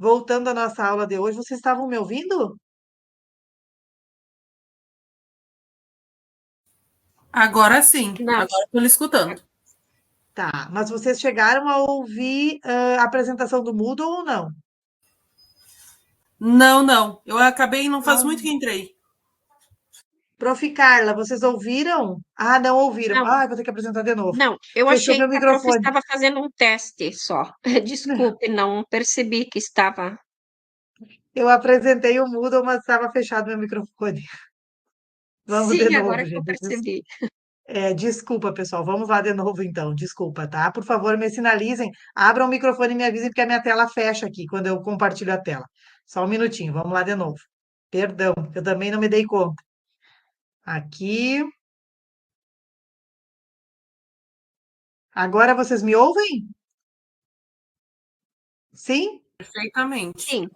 Voltando à nossa aula de hoje, vocês estavam me ouvindo? Agora sim, Não, agora estou lhe escutando. Tá, mas vocês chegaram a ouvir a apresentação do Moodle ou não? Não, não, eu acabei, não faz muito Não. que entrei. Prof. Carla, vocês ouviram? Ah, não ouviram. não, Ah, vou ter que apresentar de novo. não. Eu Fechou achei meu que a prof microfone. estava fazendo um teste só. Desculpe, não percebi que estava. Eu apresentei o Moodle, mas estava fechado meu microfone. Vamos de Sim, novo, agora que eu gente. percebi. Desculpa, pessoal. Vamos lá de novo, então. Desculpa, tá? Por favor, me sinalizem. Abram o microfone e me avisem, porque a minha tela fecha aqui quando eu compartilho a tela. Só um minutinho. Vamos lá de novo. Perdão, eu também não me dei conta. Aqui. Agora vocês me ouvem? Sim? Perfeitamente. Sim,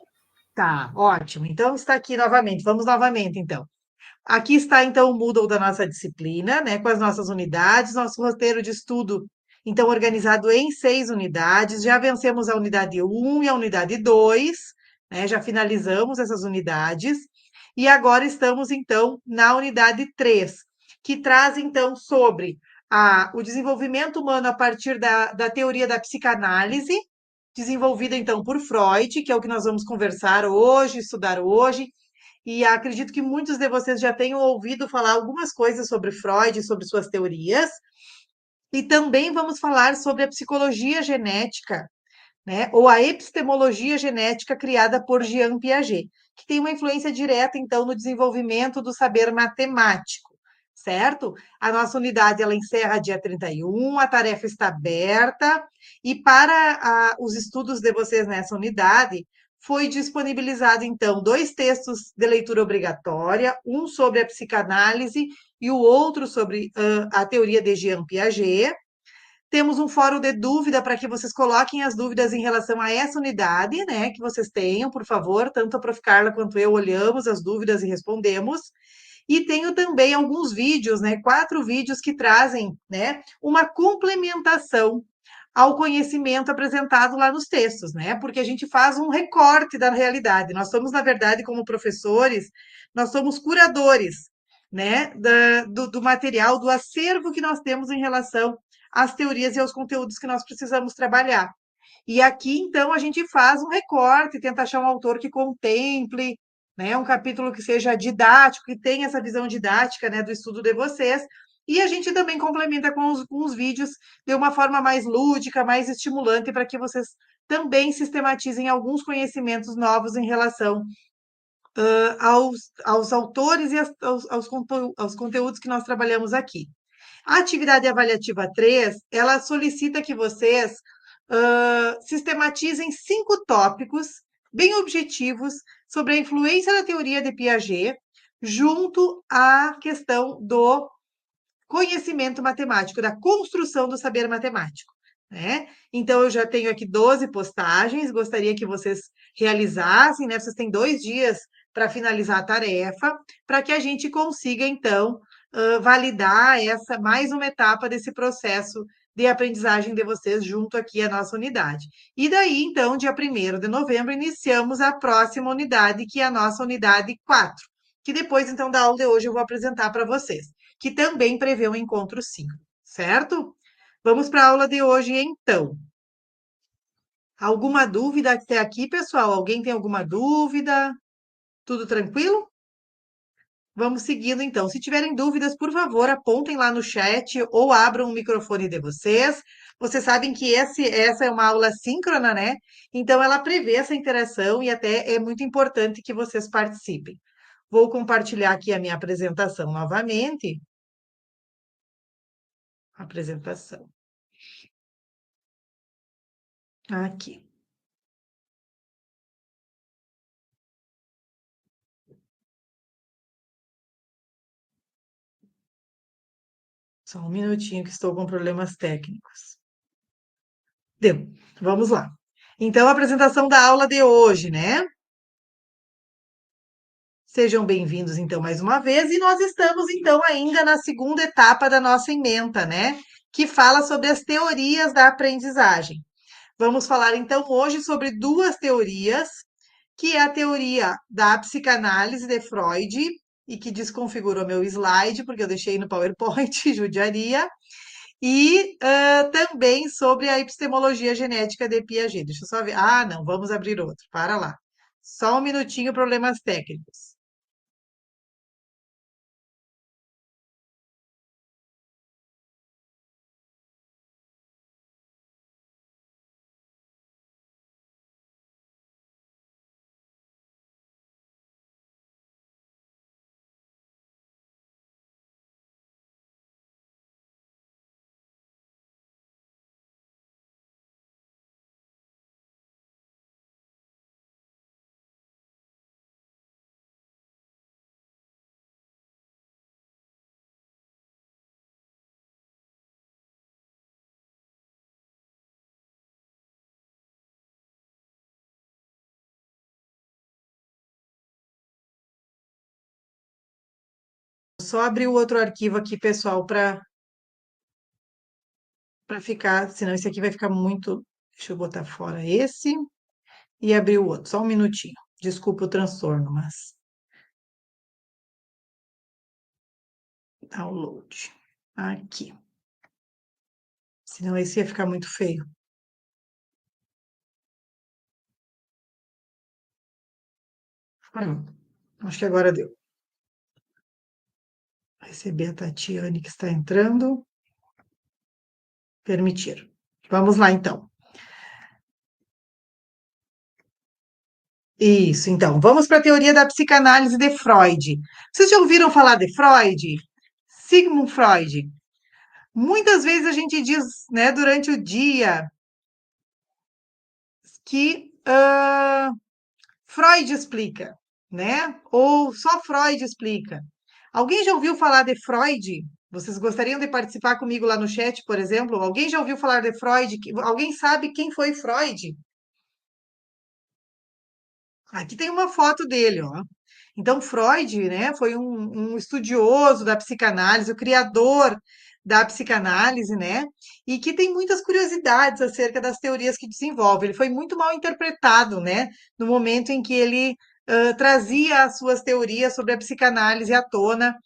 Tá, ótimo. Então está aqui novamente. Vamos novamente, então. Aqui está, então, o Moodle da nossa disciplina, né, com as nossas unidades, nosso roteiro de estudo, então, organizado em 6 unidades. Já vencemos a unidade 1 e a unidade 2, né, já finalizamos essas unidades. E agora estamos, então, na unidade 3, que traz, então, sobre o desenvolvimento humano a partir da teoria da psicanálise, desenvolvida, então, por Freud, que é o que nós vamos conversar hoje, estudar hoje. E acredito que muitos de vocês já tenham ouvido falar algumas coisas sobre Freud, sobre suas teorias. E também vamos falar sobre a psicologia genética, né? Ou a epistemologia genética criada por Jean Piaget, que tem uma influência direta, então, no desenvolvimento do saber matemático, certo? A nossa unidade ela encerra dia 31, a tarefa está aberta, e para os estudos de vocês nessa unidade, foi disponibilizado, então, 2 textos de leitura obrigatória, um sobre a psicanálise e o outro sobre a teoria de Jean Piaget. Temos um fórum de dúvida para que vocês coloquem as dúvidas em relação a essa unidade, né? Que vocês tenham, por favor. Tanto a Prof. Carla quanto eu olhamos as dúvidas e respondemos. E tenho também alguns vídeos, né? 4 vídeos que trazem, né? Uma complementação ao conhecimento apresentado lá nos textos, né? Porque a gente faz um recorte da realidade. Nós somos, na verdade, como professores, nós somos curadores, né? Do material, do acervo que nós temos em relação às teorias e aos conteúdos que nós precisamos trabalhar. E aqui, então, a gente faz um recorte, tenta achar um autor que contemple, né, um capítulo que seja didático, que tenha essa visão didática, né, do estudo de vocês. E a gente também complementa com os vídeos de uma forma mais lúdica, mais estimulante, para que vocês também sistematizem alguns conhecimentos novos em relação aos autores e aos conteúdos que nós trabalhamos aqui. A atividade avaliativa 3, ela solicita que vocês sistematizem 5 tópicos bem objetivos sobre a influência da teoria de Piaget junto à questão do conhecimento matemático, da construção do saber matemático, né? Então, eu já tenho aqui 12 postagens, gostaria que vocês realizassem, né? Vocês têm 2 dias para finalizar a tarefa, para que a gente consiga, então, validar essa mais uma etapa desse processo de aprendizagem de vocês junto aqui à nossa unidade. E daí, então, dia 1º de novembro, iniciamos a próxima unidade, que é a nossa unidade 4, que depois, então, da aula de hoje eu vou apresentar para vocês, que também prevê um encontro síncrono, certo? Vamos para a aula de hoje, então. Alguma dúvida até aqui, pessoal? Alguém tem alguma dúvida? Tudo tranquilo? Vamos seguindo, então. Se tiverem dúvidas, por favor, apontem lá no chat ou abram o microfone de vocês. Vocês sabem que essa é uma aula síncrona, né? Então, ela prevê essa interação e até é muito importante que vocês participem. Vou compartilhar aqui a minha apresentação novamente. Apresentação. Aqui. Só um minutinho que estou com problemas técnicos. Deu. Vamos lá. Então, a apresentação da aula de hoje, né? Sejam bem-vindos, então, mais uma vez. E nós estamos, então, ainda na segunda etapa da nossa ementa, né? Que fala sobre as teorias da aprendizagem. Vamos falar, então, hoje sobre duas teorias, que é a teoria da psicanálise de Freud, e que desconfigurou meu slide, porque eu deixei no PowerPoint, judiaria, e também sobre a epistemologia genética de Piaget. Deixa eu só ver. Ah, não, vamos abrir outro. Para lá. Só um minutinho, problemas técnicos. Só abrir o outro arquivo aqui, pessoal, para ficar, senão esse aqui vai ficar muito. Deixa eu botar fora esse e abrir o outro. Só um minutinho. Desculpa o transtorno, mas. Download. Aqui. Senão esse ia ficar muito feio. Pronto. Acho que agora deu. Receber a Tatiane que está entrando. Permitir. Vamos lá, então. Isso, então. Vamos para a teoria da psicanálise de Freud. Vocês já ouviram falar de Freud? Sigmund Freud. Muitas vezes a gente diz, né, durante o dia, que Freud explica, né? Ou só Freud explica. Alguém já ouviu falar de Freud? Vocês gostariam de participar comigo lá no chat, por exemplo? Alguém já ouviu falar de Freud? Alguém sabe quem foi Freud? Aqui tem uma foto dele, ó. Então, Freud, né, foi um estudioso da psicanálise, o criador da psicanálise, né, e que tem muitas curiosidades acerca das teorias que desenvolve. Ele foi muito mal interpretado, né, no momento em que ele trazia as suas teorias sobre a psicanálise à tona,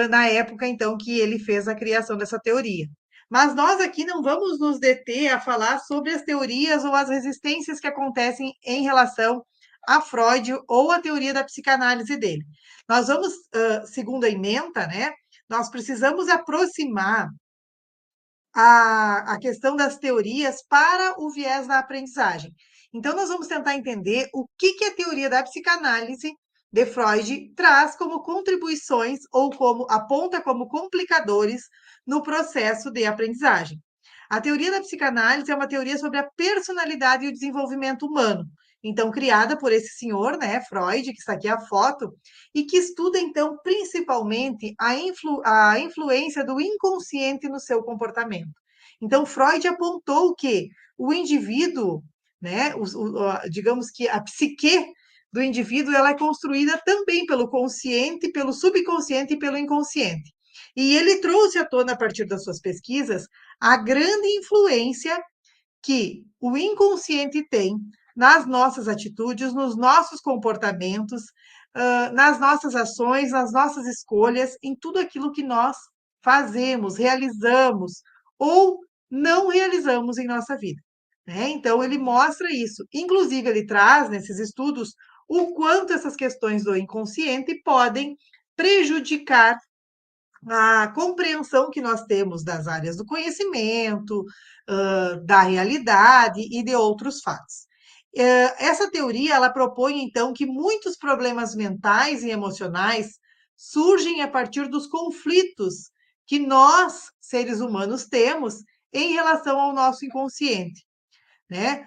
na época, então, que ele fez a criação dessa teoria. Mas nós aqui não vamos nos deter a falar sobre as teorias ou as resistências que acontecem em relação a Freud ou a teoria da psicanálise dele. Nós vamos, segundo a ementa, né, nós precisamos aproximar a questão das teorias para o viés da aprendizagem. Então, nós vamos tentar entender o que a teoria da psicanálise de Freud traz como contribuições ou como aponta como complicadores no processo de aprendizagem. A teoria da psicanálise é uma teoria sobre a personalidade e o desenvolvimento humano. Então, criada por esse senhor, né, Freud, que está aqui a foto, e que estuda, então, principalmente a influência do inconsciente no seu comportamento. Então, Freud apontou que o indivíduo, né, digamos que a psique do indivíduo, ela é construída também pelo consciente, pelo subconsciente e pelo inconsciente. E ele trouxe à tona, a partir das suas pesquisas, a grande influência que o inconsciente tem nas nossas atitudes, nos nossos comportamentos, nas nossas ações, nas nossas escolhas, em tudo aquilo que nós fazemos, realizamos ou não realizamos em nossa vida. Né? Então, ele mostra isso. Inclusive, ele traz nesses estudos o quanto essas questões do inconsciente podem prejudicar a compreensão que nós temos das áreas do conhecimento, da realidade e de outros fatos. Essa teoria ela propõe então que muitos problemas mentais e emocionais surgem a partir dos conflitos que nós, seres humanos, temos em relação ao nosso inconsciente, né?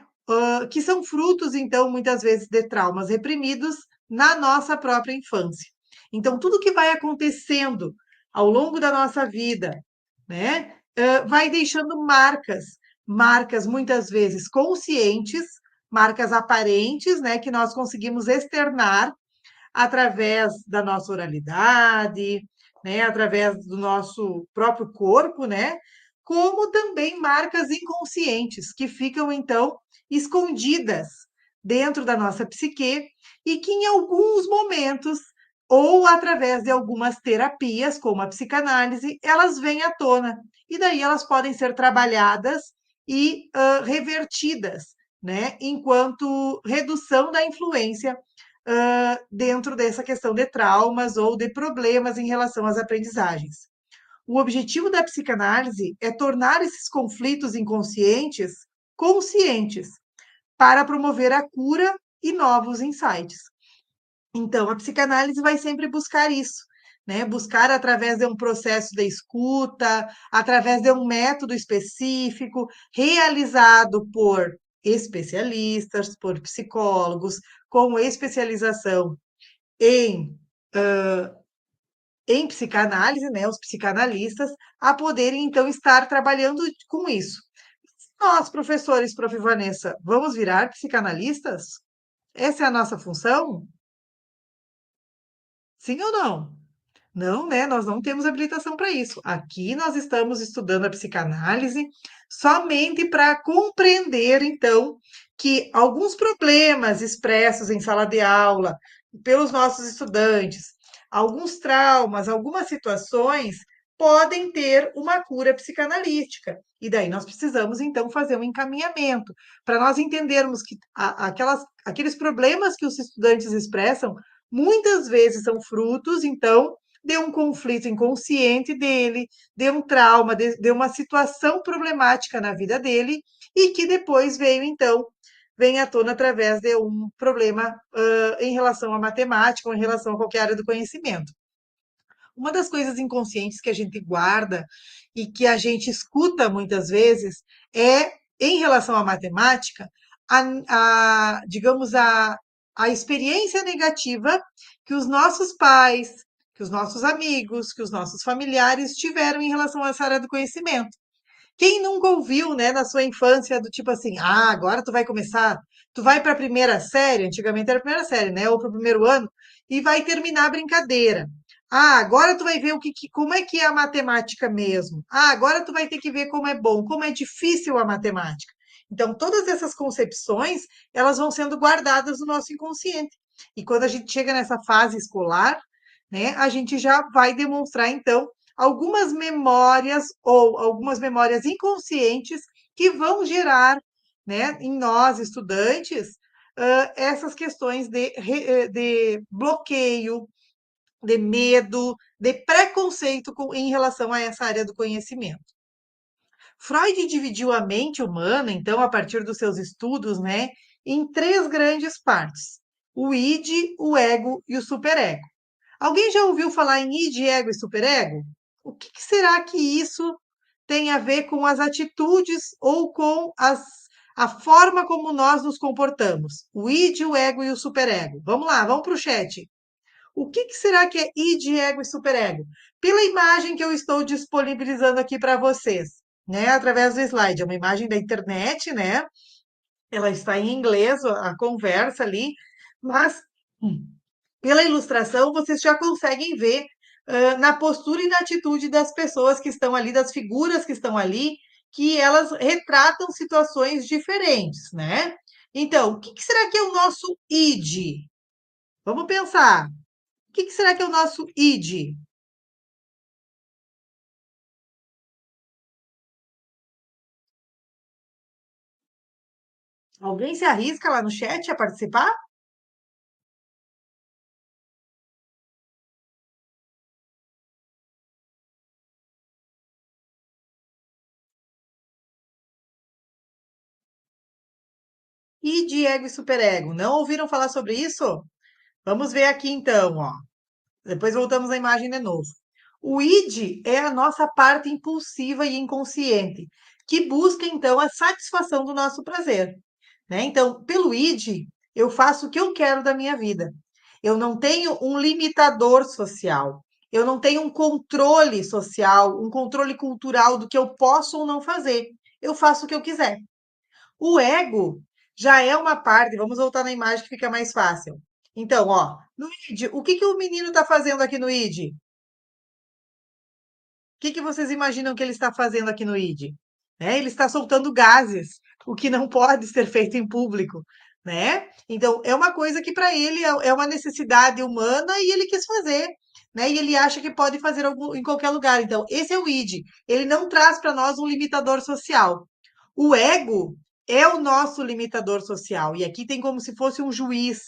Que são frutos, então, muitas vezes, de traumas reprimidos na nossa própria infância. Então, tudo que vai acontecendo ao longo da nossa vida, né, vai deixando marcas, marcas muitas vezes conscientes, marcas aparentes, né, que nós conseguimos externar através da nossa oralidade, né, através do nosso próprio corpo, né, como também marcas inconscientes, que ficam, então, escondidas dentro da nossa psique e que, em alguns momentos, ou através de algumas terapias, como a psicanálise, elas vêm à tona. E daí elas podem ser trabalhadas e revertidas, né, enquanto redução da influência dentro dessa questão de traumas ou de problemas em relação às aprendizagens. O objetivo da psicanálise é tornar esses conflitos inconscientes conscientes para promover a cura e novos insights. Então, a psicanálise vai sempre buscar isso, né? Buscar através de um processo de escuta, através de um método específico, realizado por especialistas, por psicólogos, com especialização em, em psicanálise, né? Os psicanalistas, a poderem, então, estar trabalhando com isso. Nós, professores, prof. Vanessa, vamos virar psicanalistas? Essa é a nossa função? Sim ou não? Não, né? Nós não temos habilitação para isso. Aqui nós estamos estudando a psicanálise somente para compreender, então, que alguns problemas expressos em sala de aula pelos nossos estudantes, alguns traumas, algumas situações podem ter uma cura psicanalítica. E daí nós precisamos, então, fazer um encaminhamento para nós entendermos que aqueles problemas que os estudantes expressam muitas vezes são frutos, então, de um conflito inconsciente dele, de um trauma, de uma situação problemática na vida dele, e que depois veio, então, vem à tona através de um problema em relação à matemática ou em relação a qualquer área do conhecimento. Uma das coisas inconscientes que a gente guarda e que a gente escuta muitas vezes é, em relação à matemática, digamos, a experiência negativa que os nossos pais, que os nossos amigos, que os nossos familiares tiveram em relação a essa área do conhecimento. Quem nunca ouviu, né, na sua infância, do tipo assim, ah, agora tu vai começar, tu vai para a primeira série, antigamente era a primeira série, né, ou para o primeiro ano, e vai terminar a brincadeira. Ah, agora tu vai ver como é que é a matemática mesmo. Ah, agora tu vai ter que ver como é bom, como é difícil a matemática. Então, todas essas concepções, elas vão sendo guardadas no nosso inconsciente. E quando a gente chega nessa fase escolar, né, a gente já vai demonstrar, então, algumas memórias ou algumas memórias inconscientes que vão gerar, né, em nós, estudantes, essas questões de bloqueio, de medo, de preconceito em relação a essa área do conhecimento. Freud dividiu a mente humana, então, a partir dos seus estudos, né, em três grandes partes: o id, o ego e o superego. Alguém já ouviu falar em id, ego e superego? O que será que isso tem a ver com as atitudes ou com a forma como nós nos comportamos? O id, o ego e o superego. Vamos lá, vamos para o chat. O que será que é id, ego e superego? Pela imagem que eu estou disponibilizando aqui para vocês, né, através do slide. É uma imagem da internet, né? Ela está em inglês, a conversa ali, mas pela ilustração vocês já conseguem ver na postura e na atitude das pessoas que estão ali, das figuras que estão ali, que elas retratam situações diferentes, né? Então, o que será que é o nosso id? Vamos pensar. O que será que é o nosso id? Alguém se arrisca lá no chat a participar? Id, ego e superego. Não ouviram falar sobre isso? Vamos ver aqui então, ó. Depois voltamos à imagem de novo. O id é a nossa parte impulsiva e inconsciente, que busca então a satisfação do nosso prazer, né? Então, pelo id, eu faço o que eu quero da minha vida. Eu não tenho um limitador social. Eu não tenho um controle social, um controle cultural do que eu posso ou não fazer. Eu faço o que eu quiser. O ego já é uma parte, vamos voltar na imagem que fica mais fácil. Então, ó, no id, o que o menino está fazendo aqui no id? que vocês imaginam que ele está fazendo aqui no ID? Né? Ele está soltando gases, o que não pode ser feito em público, né? Então, é uma coisa que para ele é uma necessidade humana e ele quis fazer, né? E ele acha que pode fazer em qualquer lugar. Então, esse é o ID. Ele não traz para nós um limitador social. O ego é o nosso limitador social. E aqui tem como se fosse um juiz,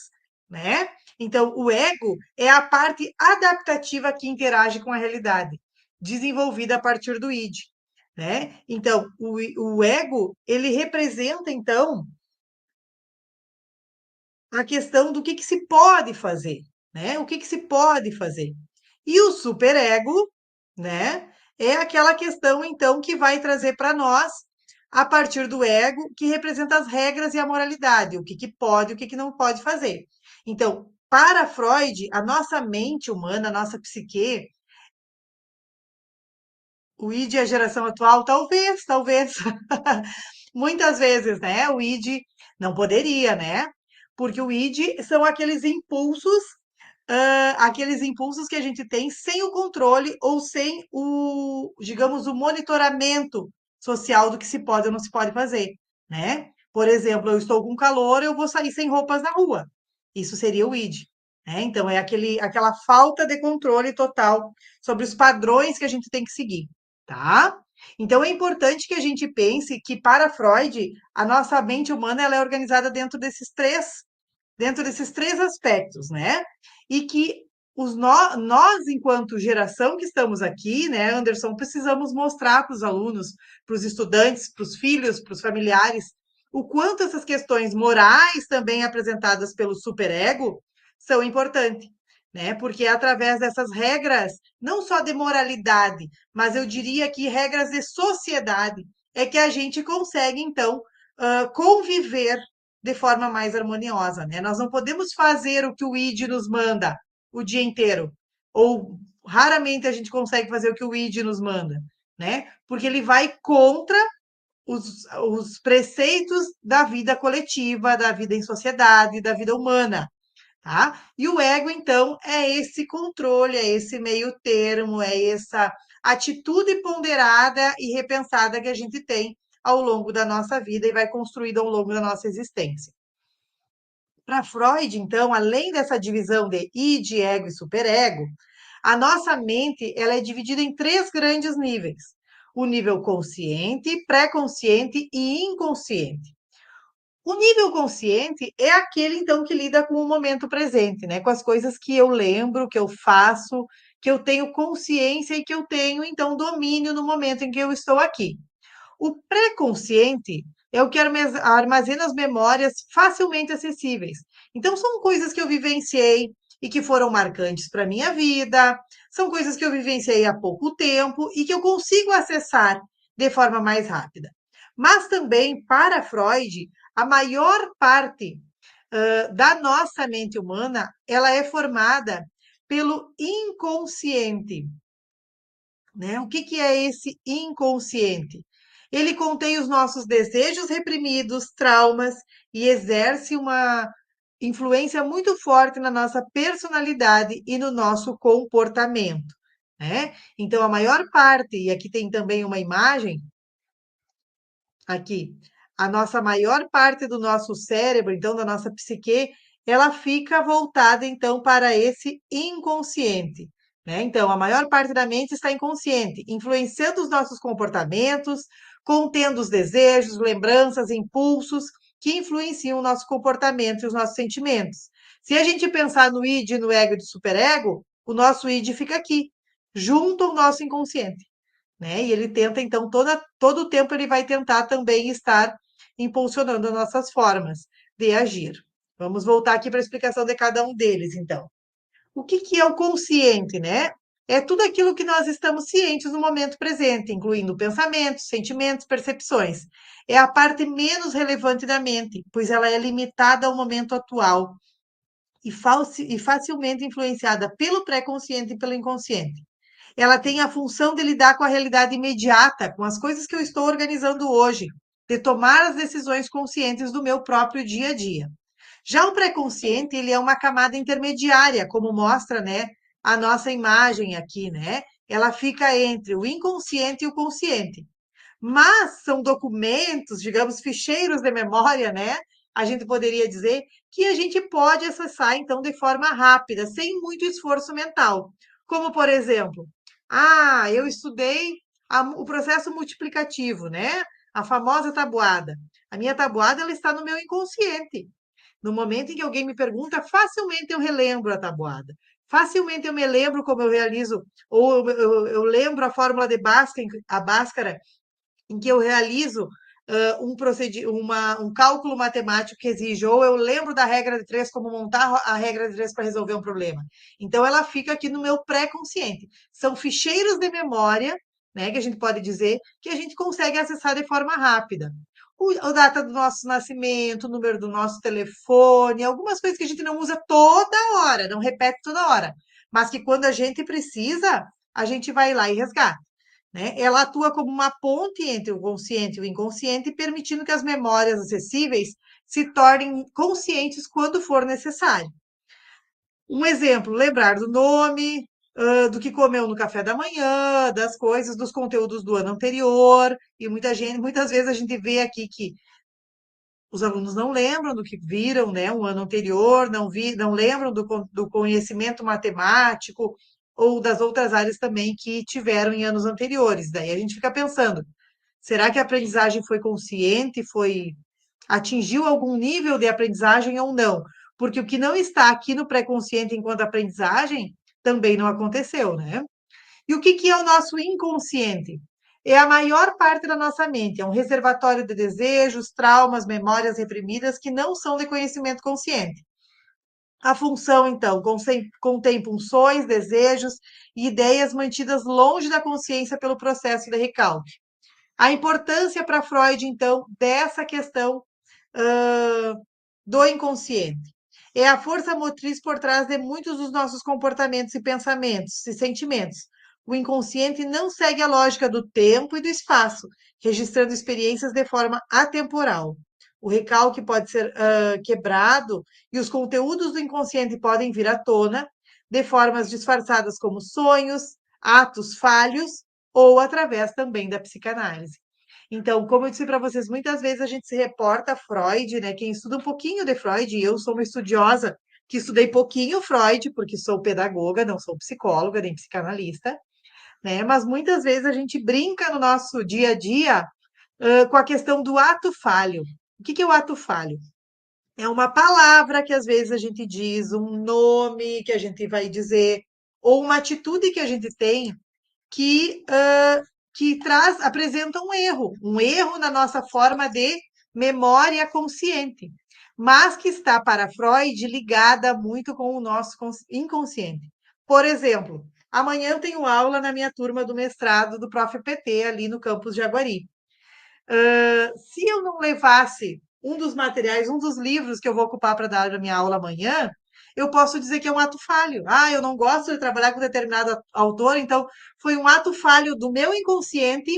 né? Então, o ego é a parte adaptativa que interage com a realidade, desenvolvida a partir do id, né? Então, o ego, ele representa, então, a questão do que se pode fazer, né? O que se pode fazer. E o superego, né? É aquela questão, então, que vai trazer para nós, a partir do ego, que representa as regras e a moralidade, o que pode e o que não pode fazer. Então, para Freud, a nossa mente humana, a nossa psique, o id e a geração atual, talvez, muitas vezes, né? O id não poderia, né? Porque o id são aqueles impulsos que a gente tem sem o controle ou sem o, digamos, o monitoramento social do que se pode ou não se pode fazer, né? Por exemplo, eu estou com calor, eu vou sair sem roupas na rua. Isso seria o id, né? Então é aquela falta de controle total sobre os padrões que a gente tem que seguir, tá? Então é importante que a gente pense que para Freud a nossa mente humana ela é organizada dentro desses três aspectos, né? E que nós, enquanto geração que estamos aqui, né, Anderson, precisamos mostrar para os alunos, para os estudantes, para os filhos, para os familiares, o quanto essas questões morais, também apresentadas pelo superego, são importantes. Né? Porque é através dessas regras, não só de moralidade, mas eu diria que regras de sociedade, é que a gente consegue, então, conviver de forma mais harmoniosa, né? Nós não podemos fazer o que o ID nos manda o dia inteiro, ou raramente a gente consegue fazer o que o ID nos manda, né? Porque ele vai contra os preceitos da vida coletiva, da vida em sociedade, da vida humana, tá? E o ego, então, é esse controle, é esse meio termo, é essa atitude ponderada e repensada que a gente tem ao longo da nossa vida e vai construída ao longo da nossa existência. Para Freud, então, além dessa divisão de id, ego e superego, a nossa mente ela é dividida em três grandes níveis: o nível consciente, pré-consciente e inconsciente. O nível consciente é aquele, então, que lida com o momento presente, né? Com as coisas que eu lembro, que eu faço, que eu tenho consciência e que eu tenho, então, domínio no momento em que eu estou aqui. O pré-consciente é o que armazena as memórias facilmente acessíveis. Então, são coisas que eu vivenciei e que foram marcantes para a minha vida, são coisas que eu vivenciei há pouco tempo e que eu consigo acessar de forma mais rápida. Mas também, para Freud, a maior parte da nossa mente humana ela é formada pelo inconsciente. Né? O que é esse inconsciente? Ele contém os nossos desejos reprimidos, traumas e exerce uma influência muito forte na nossa personalidade e no nosso comportamento. Né? Então, a maior parte, e aqui tem também uma imagem, aqui, a nossa maior parte do nosso cérebro, então, da nossa psique, ela fica voltada, então, para esse inconsciente. Né? Então, a maior parte da mente está inconsciente, influenciando os nossos comportamentos, contendo os desejos, lembranças, impulsos que influenciam o nosso comportamento e os nossos sentimentos. Se a gente pensar no id, no ego e no superego, o nosso id fica aqui, junto ao nosso inconsciente. Né? E ele tenta, então, todo o tempo ele vai tentar também estar impulsionando as nossas formas de agir. Vamos voltar aqui para a explicação de cada um deles, então. O que é o consciente, né? É tudo aquilo que nós estamos cientes no momento presente, incluindo pensamentos, sentimentos, percepções. É a parte menos relevante da mente, pois ela é limitada ao momento atual e facilmente influenciada pelo pré-consciente e pelo inconsciente. Ela tem a função de lidar com a realidade imediata, com as coisas que eu estou organizando hoje, de tomar as decisões conscientes do meu próprio dia a dia. Já o pré-consciente, ele é uma camada intermediária, como mostra, né, a nossa imagem aqui, né? ela fica entre o inconsciente e o consciente. Mas são documentos, digamos, ficheiros de memória, né? A gente poderia dizer que a gente pode acessar, então, de forma rápida, sem muito esforço mental. Como, por exemplo, eu estudei o processo multiplicativo, né? A famosa tabuada. A minha tabuada, ela está no meu inconsciente. No momento em que alguém me pergunta, facilmente eu relembro a tabuada. Facilmente eu me lembro como eu realizo, ou eu lembro a fórmula de Bhaskara, a Bhaskara, em que eu realizo um cálculo matemático que exige, ou eu lembro da regra de três, como montar a regra de três para resolver um problema. Então, ela fica aqui no meu pré-consciente. São ficheiros de memória, né, que a gente pode dizer, que a gente consegue acessar de forma rápida. A data do nosso nascimento, o número do nosso telefone, algumas coisas que a gente não usa toda hora, não repete toda hora, mas que quando a gente precisa, a gente vai lá e resgata. Né? Ela atua como uma ponte entre o consciente e o inconsciente, permitindo que as memórias acessíveis se tornem conscientes quando for necessário. Um exemplo, lembrar do nome, do que comeu no café da manhã, das coisas, dos conteúdos do ano anterior. E muitas vezes a gente vê aqui que os alunos não lembram do que viram, né, um ano anterior, não lembram do conhecimento matemático ou das outras áreas também que tiveram em anos anteriores. Daí a gente fica pensando, será que a aprendizagem foi consciente, atingiu algum nível de aprendizagem ou não? Porque o que não está aqui no pré-consciente enquanto aprendizagem também não aconteceu, né? E o que é o nosso inconsciente? É a maior parte da nossa mente, é um reservatório de desejos, traumas, memórias reprimidas que não são de conhecimento consciente. A função, então, contém pulsões, desejos e ideias mantidas longe da consciência pelo processo de recalque. A importância para Freud, então, dessa questão do inconsciente. É a força motriz por trás de muitos dos nossos comportamentos e pensamentos e sentimentos. O inconsciente não segue a lógica do tempo e do espaço, registrando experiências de forma atemporal. O recalque pode ser quebrado e os conteúdos do inconsciente podem vir à tona de formas disfarçadas como sonhos, atos falhos ou através também da psicanálise. Então, como eu disse para vocês, muitas vezes a gente se reporta a Freud, né? Quem estuda um pouquinho de Freud, e eu sou uma estudiosa que estudei pouquinho Freud, porque sou pedagoga, não sou psicóloga nem psicanalista, né? Mas muitas vezes a gente brinca no nosso dia a dia com a questão do ato falho. O que é o ato falho? É uma palavra que às vezes a gente diz, um nome que a gente vai dizer, ou uma atitude que a gente tem que, apresenta um erro na nossa forma de memória consciente, mas que está para Freud ligada muito com o nosso inconsciente. Por exemplo, amanhã eu tenho aula na minha turma do mestrado do Prof. PT, ali no campus de Jaguari. Se eu não levasse um dos materiais, um dos livros que eu vou ocupar para dar a minha aula amanhã, eu posso dizer que é um ato falho. Eu não gosto de trabalhar com determinado autor, então foi um ato falho do meu inconsciente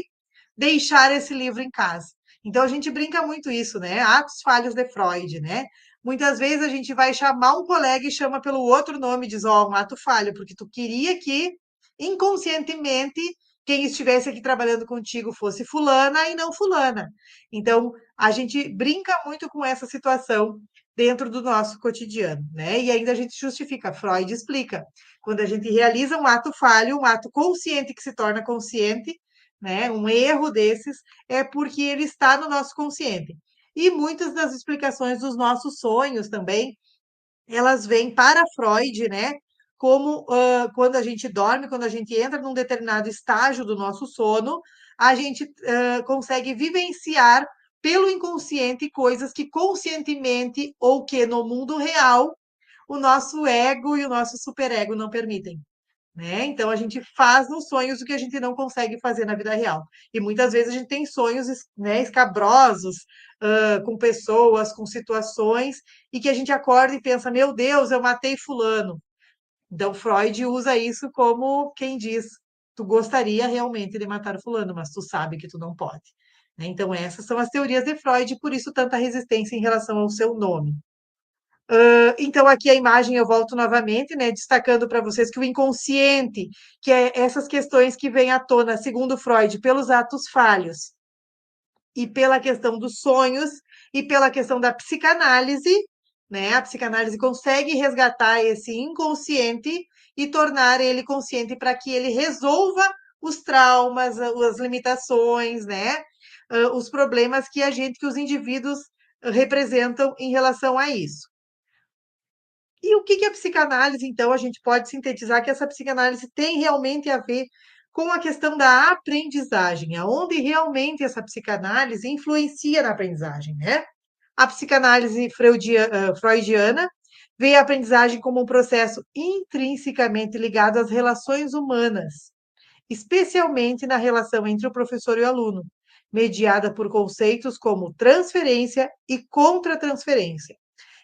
deixar esse livro em casa. Então a gente brinca muito isso, né? Atos falhos de Freud, né? Muitas vezes a gente vai chamar um colega e chama pelo outro nome e diz, um ato falho, porque tu queria que inconscientemente quem estivesse aqui trabalhando contigo fosse fulana e não fulana. Então, a gente brinca muito com essa situação dentro do nosso cotidiano, né? E ainda a gente justifica, Freud explica, quando a gente realiza um ato falho, um ato consciente que se torna consciente, né? Um erro desses é porque ele está no nosso consciente. E muitas das explicações dos nossos sonhos também, elas vêm para Freud, né? Como quando a gente dorme, quando a gente entra num determinado estágio do nosso sono, a gente consegue vivenciar pelo inconsciente coisas que conscientemente ou que no mundo real o nosso ego e o nosso superego não permitem. Né? Então a gente faz nos sonhos o que a gente não consegue fazer na vida real. E muitas vezes a gente tem sonhos, né, escabrosos, com pessoas, com situações, e que a gente acorda e pensa: meu Deus, eu matei fulano. Então Freud usa isso como quem diz: tu gostaria realmente de matar fulano, mas tu sabe que tu não pode. Né? Então essas são as teorias de Freud, por isso tanta resistência em relação ao seu nome. Então, aqui a imagem eu volto novamente, né, destacando para vocês que o inconsciente, que é essas questões que vêm à tona, segundo Freud, pelos atos falhos e pela questão dos sonhos e pela questão da psicanálise, né? A psicanálise consegue resgatar esse inconsciente e tornar ele consciente para que ele resolva os traumas, as limitações, né? Os problemas que os indivíduos representam em relação a isso. E o que é a psicanálise, então? A gente pode sintetizar que essa psicanálise tem realmente a ver com a questão da aprendizagem, aonde realmente essa psicanálise influencia na aprendizagem, né? A psicanálise freudiana vê a aprendizagem como um processo intrinsecamente ligado às relações humanas, especialmente na relação entre o professor e o aluno, mediada por conceitos como transferência e contratransferência.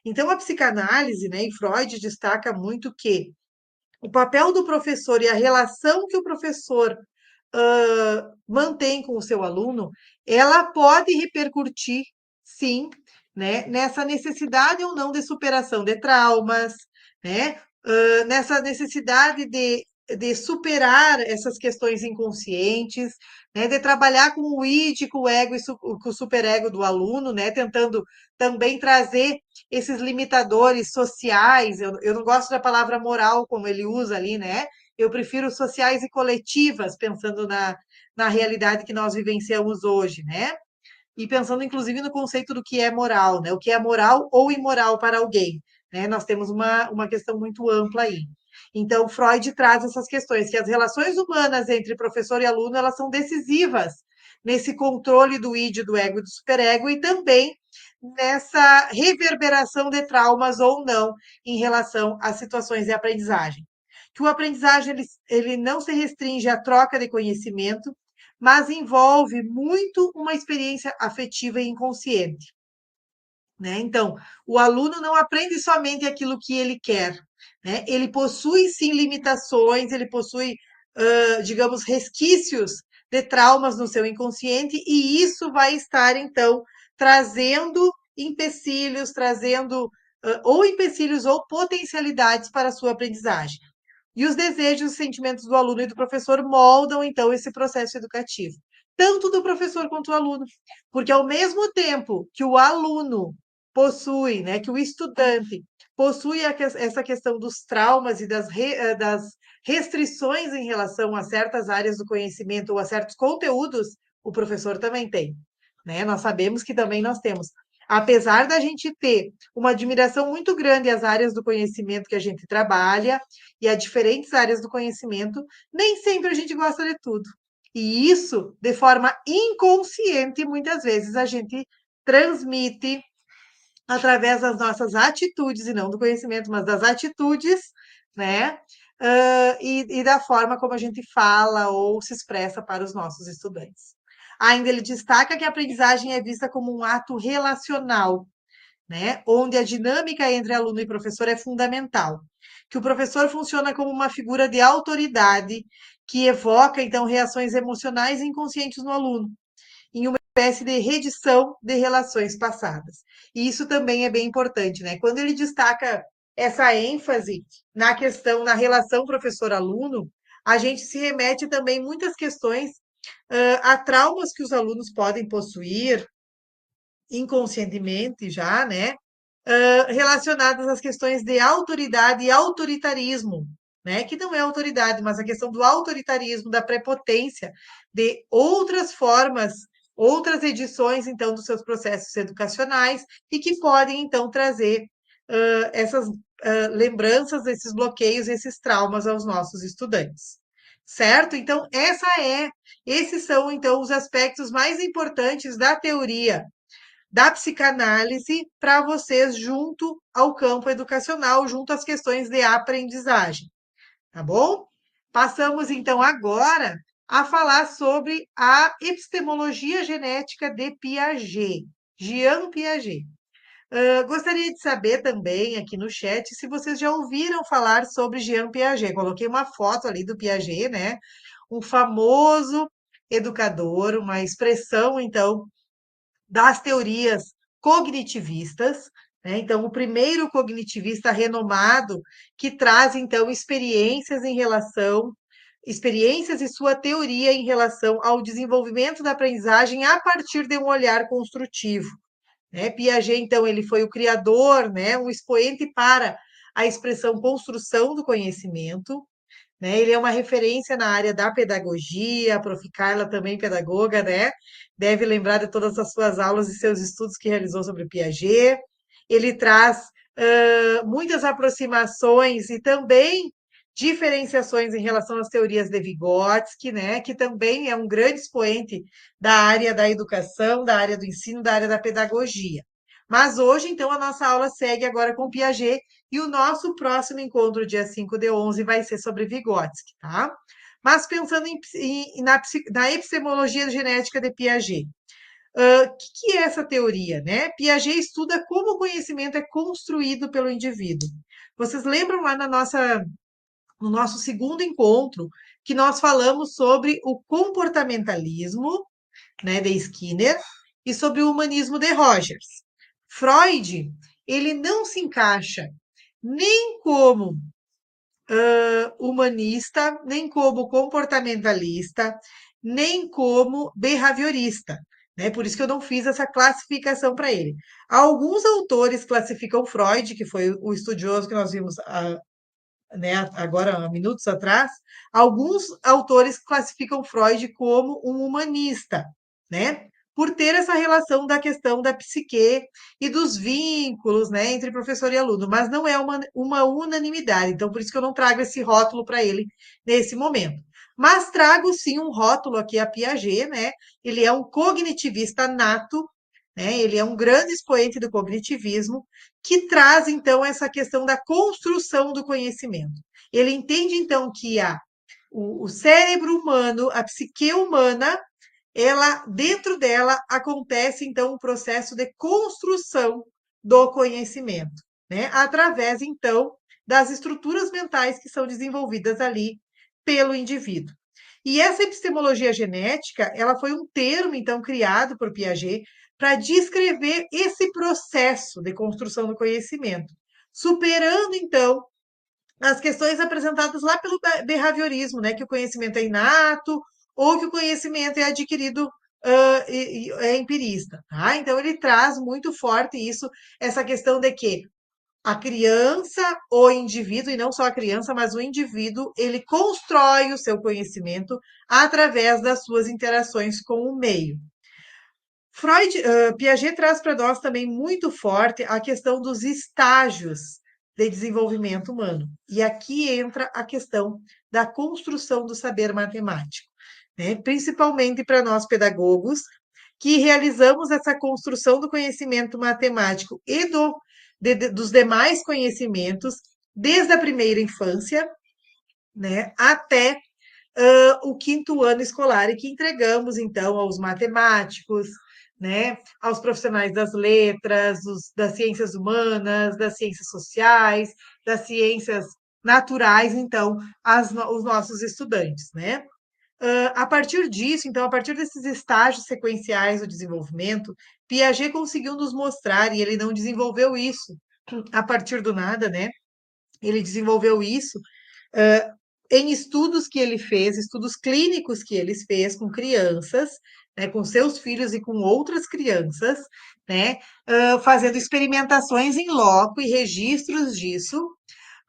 Então, a psicanálise, né, e Freud destaca muito que o papel do professor e a relação que o professor mantém com o seu aluno, ela pode repercutir, sim, né, nessa necessidade ou não de superação de traumas, né, nessa necessidade de superar essas questões inconscientes, né, de trabalhar com o id, com o ego e com o superego do aluno, né, tentando também trazer esses limitadores sociais. Eu não gosto da palavra moral como ele usa ali, né? Eu prefiro sociais e coletivas, pensando na realidade que nós vivenciamos hoje, né? E pensando, inclusive, no conceito do que é moral, né? O que é moral ou imoral para alguém, né? Nós temos uma questão muito ampla aí. Então, Freud traz essas questões, que as relações humanas entre professor e aluno, elas são decisivas nesse controle do id, do ego e do superego, e também nessa reverberação de traumas ou não em relação às situações de aprendizagem. Que o aprendizagem ele não se restringe à troca de conhecimento, mas envolve muito uma experiência afetiva e inconsciente, né? Então, o aluno não aprende somente aquilo que ele quer, né? Ele possui sim limitações, ele possui, digamos, resquícios de traumas no seu inconsciente, e isso vai estar então trazendo empecilhos, trazendo ou empecilhos ou potencialidades para a sua aprendizagem. E os desejos e sentimentos do aluno e do professor moldam, então, esse processo educativo, tanto do professor quanto do aluno, porque ao mesmo tempo que o aluno possui, né, que o estudante possui essa questão dos traumas e das restrições em relação a certas áreas do conhecimento ou a certos conteúdos, o professor também tem, né? Nós sabemos que também nós temos. Apesar da gente ter uma admiração muito grande às áreas do conhecimento que a gente trabalha, e a diferentes áreas do conhecimento, nem sempre a gente gosta de tudo. E isso, de forma inconsciente, muitas vezes a gente transmite através das nossas atitudes, e não do conhecimento, mas das atitudes, né? E da forma como a gente fala ou se expressa para os nossos estudantes. Ainda ele destaca que a aprendizagem é vista como um ato relacional, né? Onde a dinâmica entre aluno e professor é fundamental. Que o professor funciona como uma figura de autoridade que evoca, então, reações emocionais inconscientes no aluno, em uma espécie de redição de relações passadas. E isso também é bem importante, né? Quando ele destaca essa ênfase na questão, na relação professor-aluno, a gente se remete também muitas questões a traumas que os alunos podem possuir inconscientemente já, né? Relacionadas às questões de autoridade e autoritarismo, né? Que não é autoridade, mas a questão do autoritarismo, da prepotência, de outras formas, outras edições, então, dos seus processos educacionais, e que podem, então, trazer essas lembranças, esses bloqueios, esses traumas aos nossos estudantes. Certo? Então, esses são, então, os aspectos mais importantes da teoria da psicanálise para vocês junto ao campo educacional, junto às questões de aprendizagem, tá bom? Passamos então agora a falar sobre a epistemologia genética de Piaget, Jean Piaget. Gostaria de saber também aqui no chat se vocês já ouviram falar sobre Jean Piaget. Coloquei uma foto ali do Piaget, né? Um famoso educador, uma expressão, então, das teorias cognitivistas, né? Então, o primeiro cognitivista renomado que traz, então, experiências e sua teoria em relação ao desenvolvimento da aprendizagem a partir de um olhar construtivo, né? Piaget, então, ele foi o criador, né, um expoente para a expressão construção do conhecimento, né? Ele é uma referência na área da pedagogia, a Prof. Carla também pedagoga, né? Deve lembrar de todas as suas aulas e seus estudos que realizou sobre Piaget. Ele traz muitas aproximações e também diferenciações em relação às teorias de Vygotsky, né? Que também é um grande expoente da área da educação, da área do ensino, da área da pedagogia. Mas hoje, então, a nossa aula segue agora com Piaget e o nosso próximo encontro, dia 5/11, vai ser sobre Vygotsky, tá? Mas pensando na epistemologia genética de Piaget. O que é essa teoria, né? Piaget estuda como o conhecimento é construído pelo indivíduo. Vocês lembram lá no nosso segundo encontro que nós falamos sobre o comportamentalismo, né, de Skinner e sobre o humanismo de Rogers. Freud, ele não se encaixa nem como humanista, nem como comportamentalista, nem como behaviorista. Né? Por isso que eu não fiz essa classificação para ele. Alguns autores classificam Freud, que foi o estudioso que nós vimos né, agora há minutos atrás, alguns autores classificam Freud como um humanista, né? Por ter essa relação da questão da psique e dos vínculos, né, entre professor e aluno, mas não é uma unanimidade, então por isso que eu não trago esse rótulo para ele nesse momento. Mas trago sim um rótulo aqui a Piaget, né? Ele é um cognitivista nato, né? Ele é um grande expoente do cognitivismo, que traz, então, essa questão da construção do conhecimento. Ele entende, então, que o cérebro humano, a psique humana, dentro dela acontece, então, um processo de construção do conhecimento, né? Através, então, das estruturas mentais que são desenvolvidas ali pelo indivíduo. E essa epistemologia genética, ela foi um termo, então, criado por Piaget para descrever esse processo de construção do conhecimento, superando, então, as questões apresentadas lá pelo behaviorismo, né, que o conhecimento é inato ou que o conhecimento é adquirido é empirista. Tá? Então, ele traz muito forte isso, essa questão de que a criança, o indivíduo, e não só a criança, mas o indivíduo, ele constrói o seu conhecimento através das suas interações com o meio. Piaget traz para nós também muito forte a questão dos estágios de desenvolvimento humano. E aqui entra a questão da construção do saber matemático, né? Principalmente para nós pedagogos, que realizamos essa construção do conhecimento matemático e dos demais conhecimentos desde a primeira infância, né, até o quinto ano escolar, e que entregamos, então, aos matemáticos, né, aos profissionais das letras, das ciências humanas, das ciências sociais, das ciências naturais, então, os nossos estudantes, né? A partir disso, então, a partir desses estágios sequenciais do desenvolvimento, Piaget conseguiu nos mostrar, e ele não desenvolveu isso a partir do nada, né? Ele desenvolveu isso em estudos que ele fez, estudos clínicos que ele fez com crianças, né, com seus filhos e com outras crianças, né, fazendo experimentações em loco e registros disso,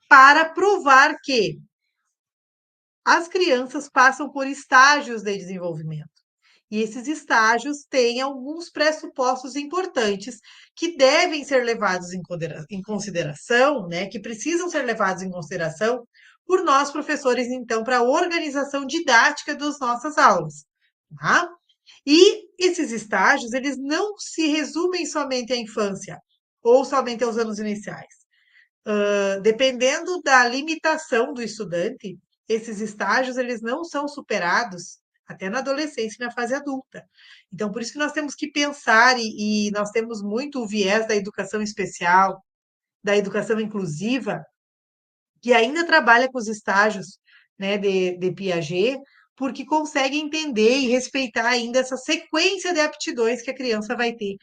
para provar que as crianças passam por estágios de desenvolvimento. E esses estágios têm alguns pressupostos importantes que devem ser levados em consideração, né, que precisam ser levados em consideração por nós, professores, então, para a organização didática das nossas aulas. Tá? E esses estágios, eles não se resumem somente à infância ou somente aos anos iniciais. Dependendo da limitação do estudante, esses estágios eles não são superados até na adolescência e na fase adulta. Então, por isso que nós temos que pensar, e nós temos muito o viés da educação especial, da educação inclusiva, que ainda trabalha com os estágios, né, de Piaget, porque consegue entender e respeitar ainda essa sequência de aptidões que a criança vai ter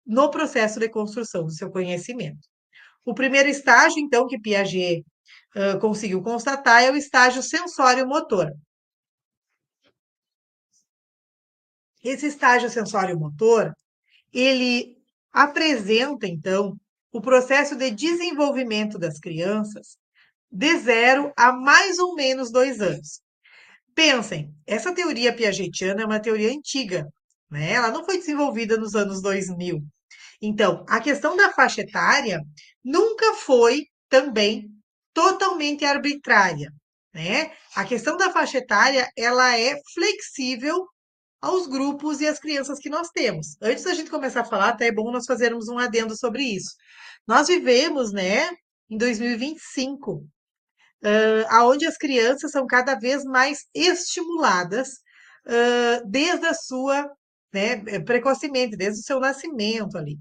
no processo de construção do seu conhecimento. O primeiro estágio, então, que Piaget conseguiu constatar é o estágio sensório-motor. Esse estágio sensório-motor, ele apresenta, então, o processo de desenvolvimento das crianças de 0 a mais ou menos 2 anos. Pensem, essa teoria piagetiana é uma teoria antiga, né? Ela não foi desenvolvida nos anos 2000. Então, a questão da faixa etária nunca foi também totalmente arbitrária, né? A questão da faixa etária, ela é flexível aos grupos e às crianças que nós temos. Antes da gente começar a falar, até é bom nós fazermos um adendo sobre isso. Nós vivemos, né, em 2025, aonde as crianças são cada vez mais estimuladas desde a sua, né, precocemente, desde o seu nascimento ali.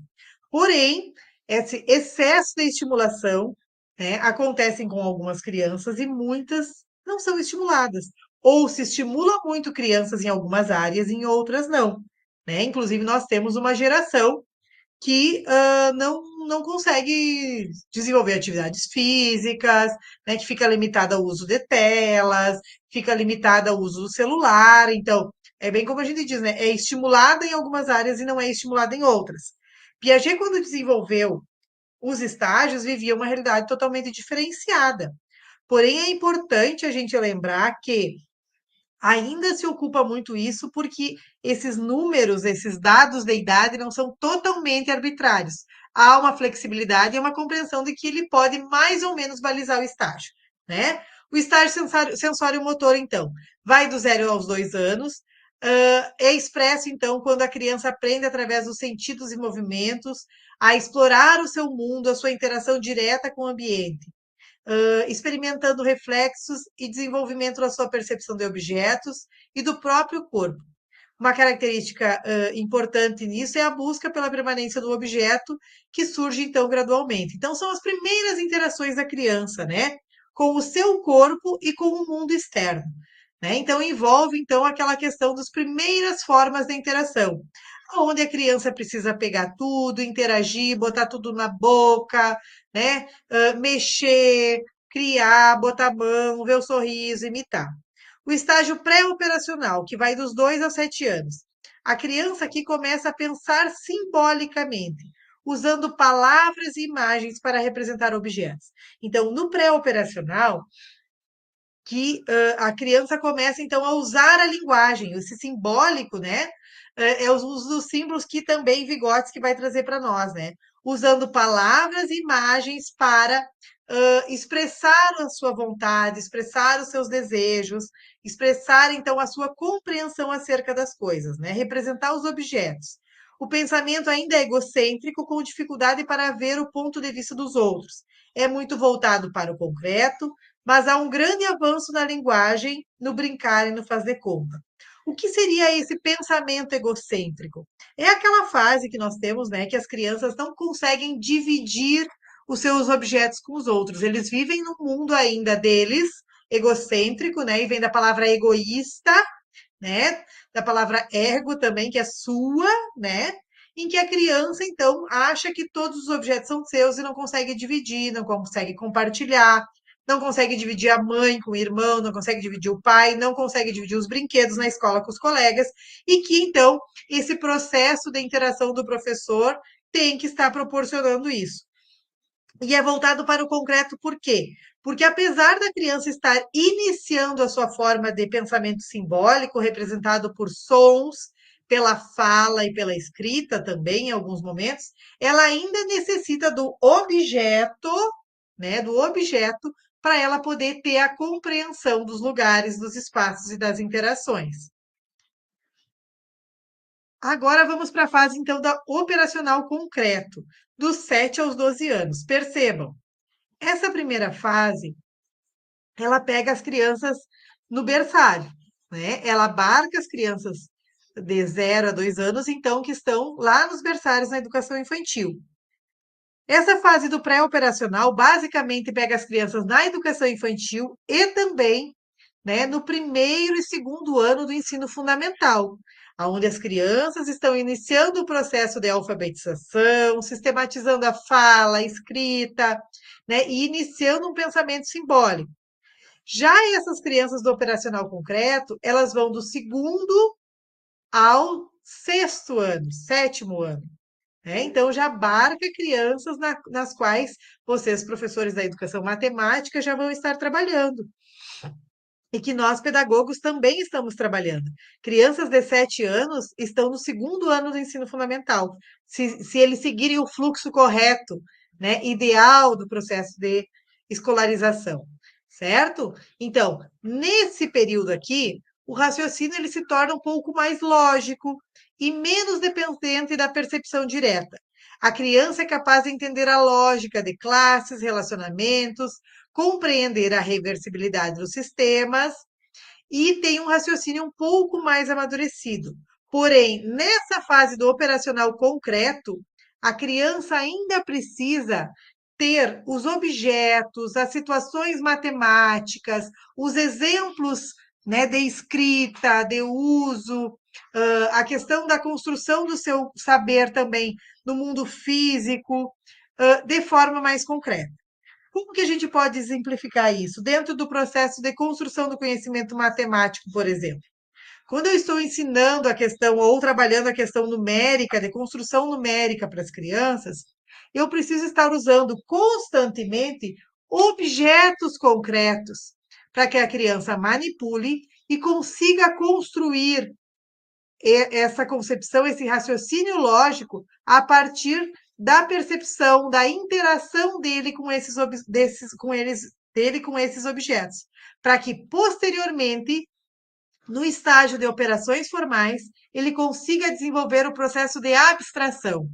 Porém, esse excesso de estimulação, né, acontece com algumas crianças e muitas não são estimuladas. Ou se estimula muito crianças em algumas áreas, em outras não. Né? Inclusive, nós temos uma geração que não consegue desenvolver atividades físicas, né, que fica limitada ao uso de telas, fica limitada ao uso do celular. Então, é bem como a gente diz, né? É estimulada em algumas áreas e não é estimulada em outras. Piaget, quando desenvolveu os estágios, vivia uma realidade totalmente diferenciada. Porém, é importante a gente lembrar que ainda se ocupa muito isso porque esses números, esses dados da idade não são totalmente arbitrários. Há uma flexibilidade e uma compreensão de que ele pode mais ou menos balizar o estágio, né? O estágio sensório-motor, então, vai do 0 aos 2 anos, é expresso, então, quando a criança aprende através dos sentidos e movimentos a explorar o seu mundo, a sua interação direta com o ambiente, experimentando reflexos e desenvolvimento da sua percepção de objetos e do próprio corpo. Uma característica importante nisso é a busca pela permanência do objeto, que surge então gradualmente. Então, são as primeiras interações da criança, né? Com o seu corpo e com o mundo externo. Né? Então, envolve então aquela questão das primeiras formas de interação, onde a criança precisa pegar tudo, interagir, botar tudo na boca, né? Mexer, criar, botar a mão, ver o sorriso, imitar. O estágio pré-operacional, que vai dos 2 aos 7 anos. A criança aqui começa a pensar simbolicamente, usando palavras e imagens para representar objetos. Então, no pré-operacional, que a criança começa, então, a usar a linguagem, esse simbólico, né? É o uso dos símbolos que também Vygotsky vai trazer para nós, né? Usando palavras e imagens para expressar a sua vontade, expressar os seus desejos, expressar, então, a sua compreensão acerca das coisas, né? Representar os objetos. O pensamento ainda é egocêntrico, com dificuldade para ver o ponto de vista dos outros. É muito voltado para o concreto, mas há um grande avanço na linguagem, no brincar e no fazer conta. O que seria esse pensamento egocêntrico? É aquela fase que nós temos, né, que as crianças não conseguem dividir os seus objetos com os outros. Eles vivem no mundo ainda deles, egocêntrico, né, e vem da palavra egoísta, né, da palavra ergo também, que é sua, né, em que a criança, então, acha que todos os objetos são seus e não consegue dividir, não consegue compartilhar, não consegue dividir a mãe com o irmão, não consegue dividir o pai, não consegue dividir os brinquedos na escola com os colegas, e que, então, esse processo de interação do professor tem que estar proporcionando isso. E é voltado para o concreto por quê? Porque apesar da criança estar iniciando a sua forma de pensamento simbólico, representado por sons, pela fala e pela escrita também, em alguns momentos, ela ainda necessita do objeto, né, do objeto, para ela poder ter a compreensão dos lugares, dos espaços e das interações. Agora vamos para a fase, então, da operacional concreto, dos 7 aos 12 anos. Percebam, essa primeira fase, ela pega as crianças no berçário, né? Ela abarca as crianças de 0 a 2 anos, então, que estão lá nos berçários na educação infantil. Essa fase do pré-operacional basicamente pega as crianças na educação infantil e também, né, no primeiro e segundo ano do ensino fundamental, onde as crianças estão iniciando o processo de alfabetização, sistematizando a fala, a escrita, né, e iniciando um pensamento simbólico. Já essas crianças do operacional concreto, elas vão do segundo ao sexto ano, sétimo ano. Né? Então, já abarca crianças nas quais vocês, professores da educação matemática, já vão estar trabalhando. E que nós, pedagogos, também estamos trabalhando. Crianças de 7 anos estão no segundo ano do ensino fundamental. Se eles seguirem o fluxo correto, né, ideal do processo de escolarização, certo? Então, nesse período aqui, o raciocínio ele se torna um pouco mais lógico e menos dependente da percepção direta. A criança é capaz de entender a lógica de classes, relacionamentos, compreender a reversibilidade dos sistemas e tem um raciocínio um pouco mais amadurecido. Porém, nessa fase do operacional concreto, a criança ainda precisa ter os objetos, as situações matemáticas, os exemplos, né, de escrita, de uso, a questão da construção do seu saber também no mundo físico, de forma mais concreta. Como que a gente pode exemplificar isso? Dentro do processo de construção do conhecimento matemático, por exemplo. Quando eu estou ensinando a questão ou trabalhando a questão numérica, de construção numérica para as crianças, eu preciso estar usando constantemente objetos concretos para que a criança manipule e consiga construir essa concepção, esse raciocínio lógico a partir da percepção, da interação dele com esses objetos, para que posteriormente, no estágio de operações formais, ele consiga desenvolver o processo de abstração.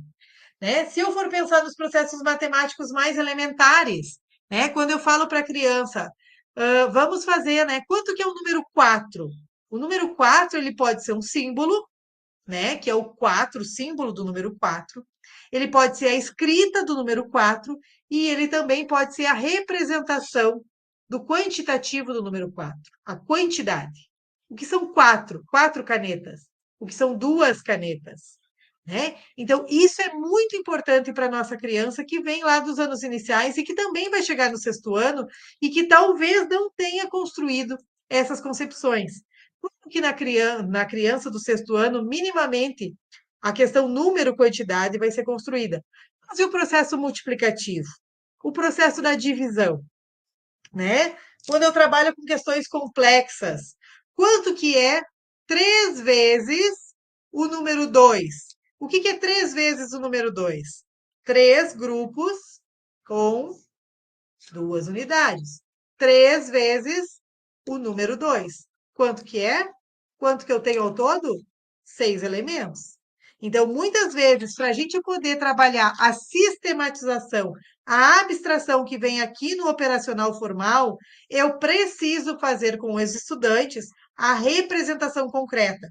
Né? Se eu for pensar nos processos matemáticos mais elementares, né? Quando eu falo para a criança, vamos fazer, né? Quanto que é o número 4? O número 4 ele pode ser um símbolo, né, que é o 4, o símbolo do número 4. Ele pode ser a escrita do número 4 e ele também pode ser a representação do quantitativo do número 4, a quantidade. O que são 4? 4 canetas. O que são 2 canetas. Né? Então, isso é muito importante para a nossa criança que vem lá dos anos iniciais e que também vai chegar no sexto ano e que talvez não tenha construído essas concepções. Que na criança do sexto ano, minimamente, a questão número-quantidade vai ser construída. Mas e o processo multiplicativo? O processo da divisão, né? Quando eu trabalho com questões complexas, quanto que é 3 vezes o número 2? O que é 3 vezes o número 2? 3 grupos com 2 unidades. 3 vezes o número 2. Quanto que é? Quanto que eu tenho ao todo? 6 elementos. Então, muitas vezes, para a gente poder trabalhar a sistematização, a abstração que vem aqui no operacional formal, eu preciso fazer com os estudantes a representação concreta.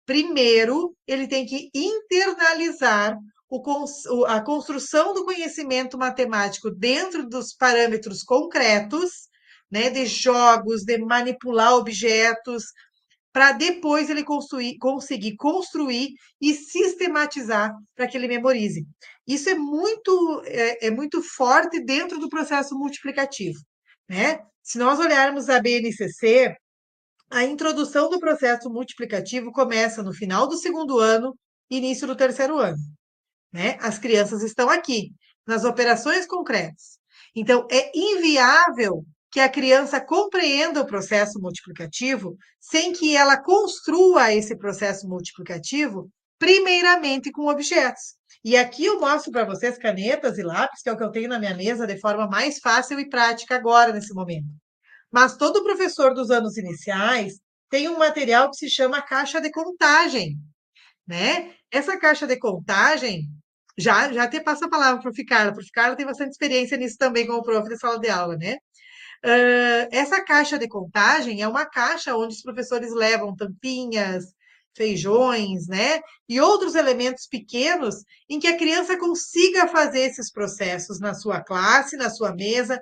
Primeiro, ele tem que internalizar a construção do conhecimento matemático dentro dos parâmetros concretos, né, de jogos, de manipular objetos, para depois ele conseguir construir e sistematizar para que ele memorize. Isso é muito forte dentro do processo multiplicativo. Né? Se nós olharmos a BNCC, a introdução do processo multiplicativo começa no final do segundo ano, início do terceiro ano. Né? As crianças estão aqui, nas operações concretas. Então, é inviável que a criança compreenda o processo multiplicativo sem que ela construa esse processo multiplicativo, primeiramente com objetos. E aqui eu mostro para vocês canetas e lápis, que é o que eu tenho na minha mesa, de forma mais fácil e prática agora, nesse momento. Mas todo professor dos anos iniciais tem um material que se chama caixa de contagem. Né? Essa caixa de contagem, já até passo a palavra para o Ficarla, porque o Ficarla tem bastante experiência nisso também como prof de sala de aula, né? Essa caixa de contagem é uma caixa onde os professores levam tampinhas, feijões, né? E outros elementos pequenos em que a criança consiga fazer esses processos na sua classe, na sua mesa,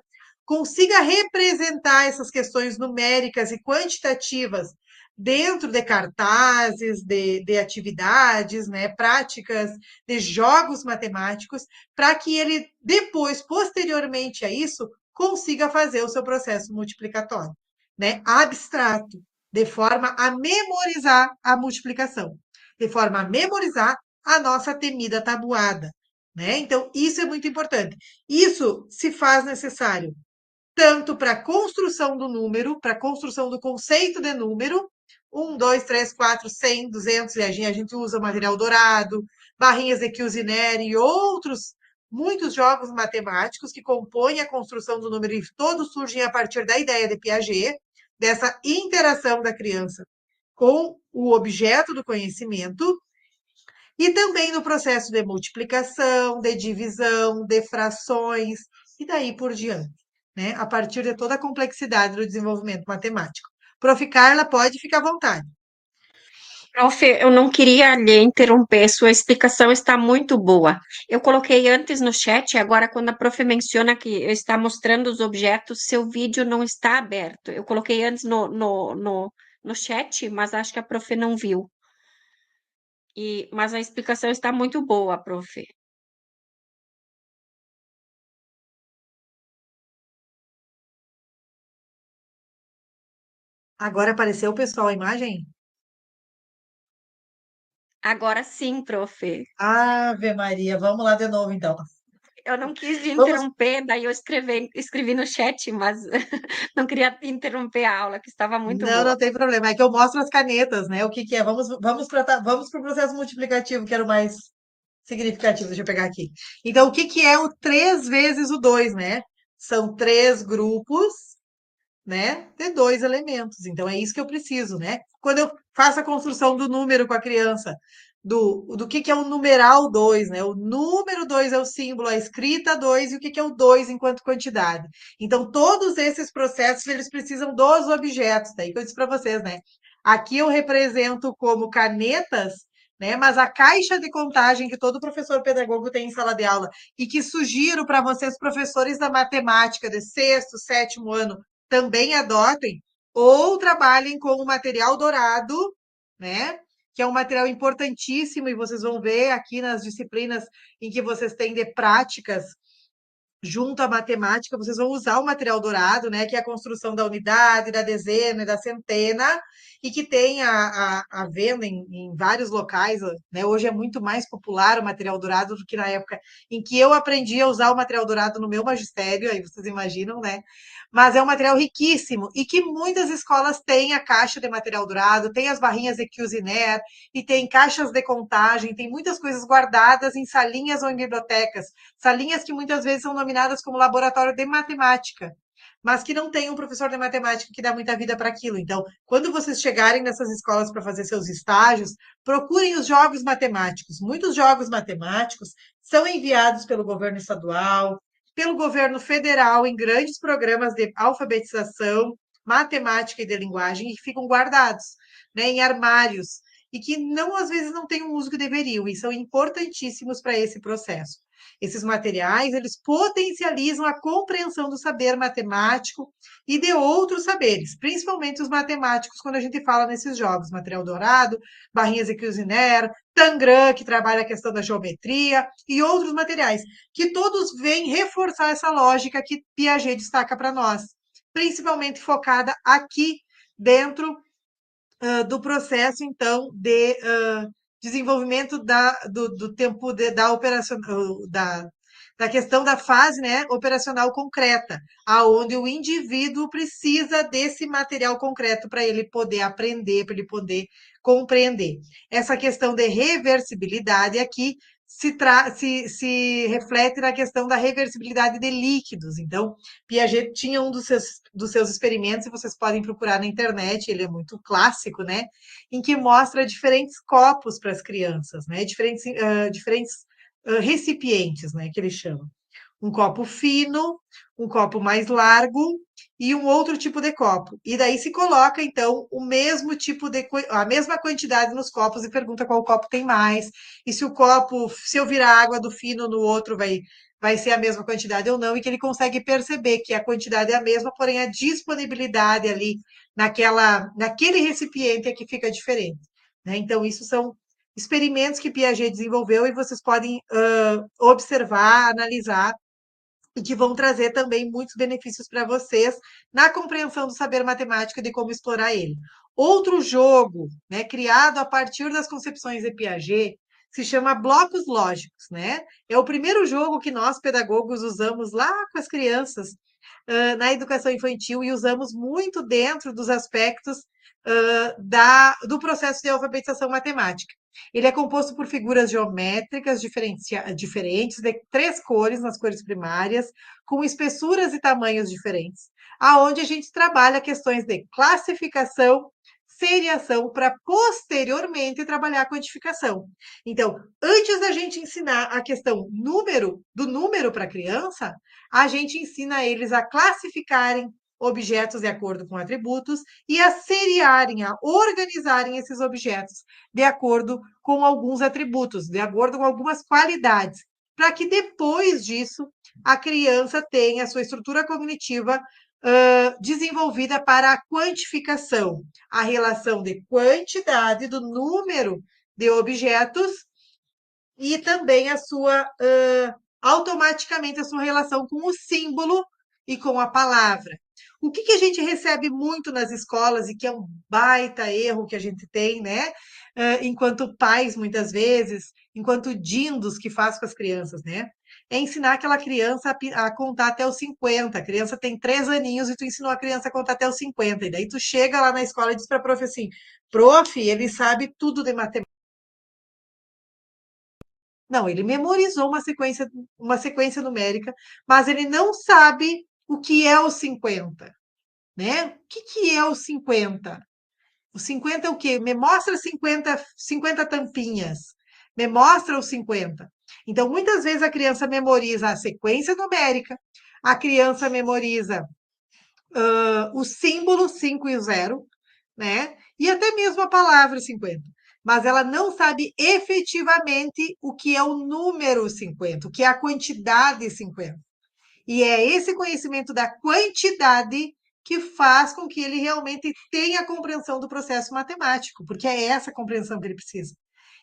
consiga representar essas questões numéricas e quantitativas dentro de cartazes, de atividades, né, práticas, de jogos matemáticos, para que ele depois, posteriormente a isso, consiga fazer o seu processo multiplicatório, né, abstrato, de forma a memorizar a multiplicação, de forma a memorizar a nossa temida tabuada, né? Então, isso é muito importante. Isso se faz necessário tanto para a construção do número, para a construção do conceito de número, 1, 2, 3, 4, 100, 200, e a gente usa o material dourado, barrinhas de Cuisinart e outros, muitos jogos matemáticos que compõem a construção do número, e todos surgem a partir da ideia de Piaget, dessa interação da criança com o objeto do conhecimento, e também no processo de multiplicação, de divisão, de frações, e daí por diante, né? A partir de toda a complexidade do desenvolvimento matemático. Prof. Carla, pode ficar à vontade. Prof, eu não queria lhe interromper, sua explicação está muito boa. Eu coloquei antes no chat, agora quando a prof menciona que está mostrando os objetos, seu vídeo não está aberto. Eu coloquei antes no chat, mas acho que a prof não viu. Mas a explicação está muito boa, prof. Agora apareceu, pessoal, a imagem? Agora sim, prof. Ave Maria, vamos lá de novo, então. Eu não quis lhe Vamos. interromper, daí eu escrevi no chat, mas não queria interromper a aula, que estava muito Não, boa. não tem problema. É que eu mostro as canetas, né? O que que é? Vamos para o processo multiplicativo, que era o mais significativo. Deixa eu pegar aqui. Então, o que que é o 3 vezes o 2, né? São 3 grupos, né, de 2 elementos. Então, é isso que eu preciso, né? Quando eu faço a construção do número com a criança, do que é o numeral 2, né? O número 2 é o símbolo, a escrita 2, e o que que é o 2 enquanto quantidade. Então, todos esses processos, eles precisam dos objetos. Daí que eu disse para vocês, né? Aqui eu represento como canetas, né? Mas a caixa de contagem que todo professor pedagogo tem em sala de aula e que sugiro para vocês, professores da matemática de sexto, sétimo ano, também adotem ou trabalhem com o material dourado, né? Que é um material importantíssimo, e vocês vão ver aqui nas disciplinas em que vocês têm de práticas junto à matemática, vocês vão usar o material dourado, né, que é a construção da unidade, da dezena e da centena, e que tem a venda em vários locais, né? Hoje é muito mais popular o material dourado do que na época em que eu aprendi a usar o material dourado no meu magistério, aí vocês imaginam, né? Mas é um material riquíssimo e que muitas escolas têm a caixa de material dourado, tem as barrinhas de Cuisinart e tem caixas de contagem, tem muitas coisas guardadas em salinhas ou em bibliotecas, salinhas que muitas vezes são nominadas como laboratório de matemática, mas que não tem um professor de matemática que dá muita vida para aquilo. Então, quando vocês chegarem nessas escolas para fazer seus estágios, procurem os jogos matemáticos. Muitos jogos matemáticos são enviados pelo governo estadual, pelo governo federal em grandes programas de alfabetização, matemática e de linguagem, e que ficam guardados, né, em armários, e que não às vezes não têm o uso que deveriam, e são importantíssimos para esse processo. Esses materiais, eles potencializam a compreensão do saber matemático e de outros saberes, principalmente os matemáticos, quando a gente fala nesses jogos, material dourado, barrinhas de Cuisinart, Tangram, que trabalha a questão da geometria, e outros materiais, que todos vêm reforçar essa lógica que Piaget destaca para nós, principalmente focada aqui dentro do processo, então, de desenvolvimento do tempo da operação, da questão da fase, né, operacional concreta, aonde o indivíduo precisa desse material concreto para ele poder aprender, para ele poder compreender. Essa questão de reversibilidade aqui se reflete na questão da reversibilidade de líquidos. Então, Piaget tinha um dos seus experimentos, e vocês podem procurar na internet, ele é muito clássico, né? Em que mostra diferentes copos para as crianças, né? Diferentes recipientes, né? Que ele chama. Um copo fino, um copo mais largo e um outro tipo de copo. E daí se coloca, então, o mesmo tipo de a mesma quantidade nos copos e pergunta qual copo tem mais. E se o copo, se eu virar água do fino no outro, vai ser a mesma quantidade ou não, e que ele consegue perceber que a quantidade é a mesma, porém a disponibilidade ali naquele recipiente é que fica diferente, né? Então, isso são experimentos que Piaget desenvolveu e vocês podem observar, analisar e que vão trazer também muitos benefícios para vocês na compreensão do saber matemático e de como explorar ele. Outro jogo, né, criado a partir das concepções de Piaget, se chama blocos lógicos, né? É o primeiro jogo que nós, pedagogos, usamos lá com as crianças na educação infantil e usamos muito dentro dos aspectos do processo de alfabetização matemática. Ele é composto por figuras geométricas diferentes, de 3 cores nas cores primárias, com espessuras e tamanhos diferentes, aonde a gente trabalha questões de classificação, seriação, para posteriormente trabalhar a quantificação. Então, antes da gente ensinar a questão do número para a criança, a gente ensina eles a classificarem objetos de acordo com atributos e a seriarem, a organizarem esses objetos de acordo com alguns atributos, de acordo com algumas qualidades, para que depois disso a criança tenha a sua estrutura cognitiva desenvolvida para a quantificação, a relação de quantidade do número de objetos e também automaticamente a sua relação com o símbolo e com a palavra. O que a gente recebe muito nas escolas e que é um baita erro que a gente tem, né? Enquanto pais, muitas vezes, enquanto dindos que faz com as crianças, né? É ensinar aquela criança a contar até os 50. A criança tem 3 aninhos e tu ensinou a criança a contar até os 50. E daí tu chega lá na escola e diz para a prof assim, prof, ele sabe tudo de matemática. Não, ele memorizou uma sequência numérica, mas ele não sabe o que é o 50, né? O que é o 50? O 50 é o quê? Me mostra 50 tampinhas. Me mostra os 50. Então, muitas vezes a criança memoriza a sequência numérica, a criança memoriza o símbolo 5 e o 0, né? E até mesmo a palavra 50. Mas ela não sabe efetivamente o que é o número 50, o que é a quantidade 50. E é esse conhecimento da quantidade que faz com que ele realmente tenha a compreensão do processo matemático, porque é essa compreensão que ele precisa.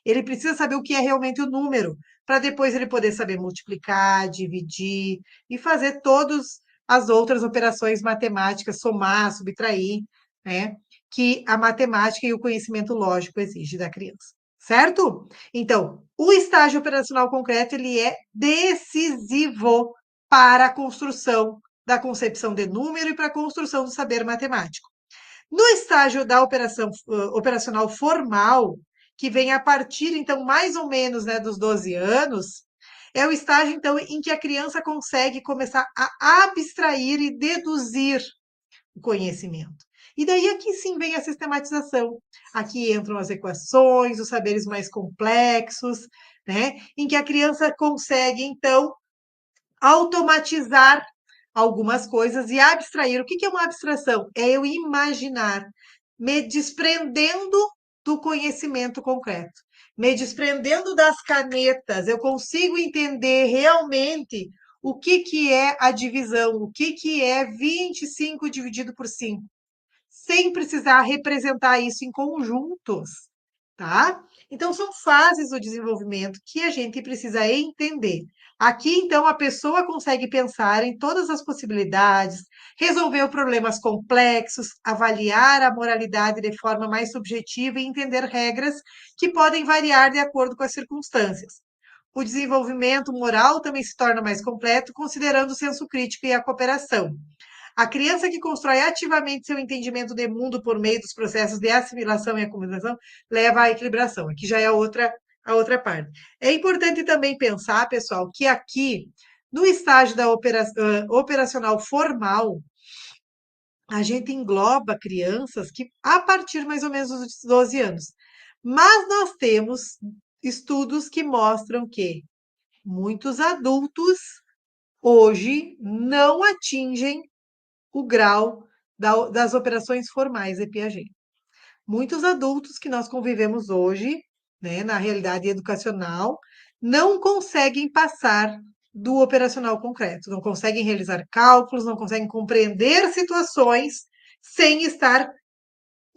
Ele precisa saber o que é realmente o número, para depois ele poder saber multiplicar, dividir e fazer todas as outras operações matemáticas, somar, subtrair, né? Que a matemática e o conhecimento lógico exige da criança, certo? Então, o estágio operacional concreto ele é decisivo para a construção da concepção de número e para a construção do saber matemático. No estágio da operacional formal, que vem a partir, então, mais ou menos, né, dos 12 anos, é o estágio, então, em que a criança consegue começar a abstrair e deduzir o conhecimento. E daí aqui sim vem a sistematização. Aqui entram as equações, os saberes mais complexos, né, em que a criança consegue, então, automatizar algumas coisas e abstrair. O que é uma abstração? É eu imaginar, me desprendendo do conhecimento concreto, me desprendendo das canetas, eu consigo entender realmente o que é a divisão, o que é 25 dividido por 5, sem precisar representar isso em conjuntos, tá? Então, são fases do desenvolvimento que a gente precisa entender. Aqui, então, a pessoa consegue pensar em todas as possibilidades, resolver problemas complexos, avaliar a moralidade de forma mais subjetiva e entender regras que podem variar de acordo com as circunstâncias. O desenvolvimento moral também se torna mais completo, considerando o senso crítico e a cooperação. A criança que constrói ativamente seu entendimento de mundo por meio dos processos de assimilação e acumulação leva à equilibração. Aqui já é a outra parte. É importante também pensar, pessoal, que aqui, no estágio da operacional formal, a gente engloba crianças que a partir mais ou menos dos 12 anos. Mas nós temos estudos que mostram que muitos adultos hoje não atingem o grau das operações formais de Piaget. Muitos adultos que nós convivemos hoje, né, na realidade educacional, não conseguem passar do operacional concreto, não conseguem realizar cálculos, não conseguem compreender situações sem estar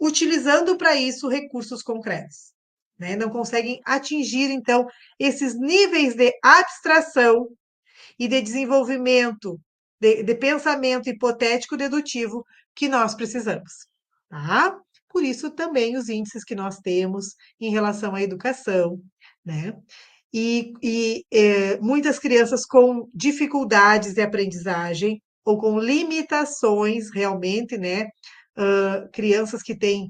utilizando para isso recursos concretos, né? Não conseguem atingir, então, esses níveis de abstração e de desenvolvimento, de pensamento hipotético dedutivo que nós precisamos, tá? Por isso também os índices que nós temos em relação à educação, né? Muitas crianças com dificuldades de aprendizagem ou com limitações realmente, né? Crianças que têm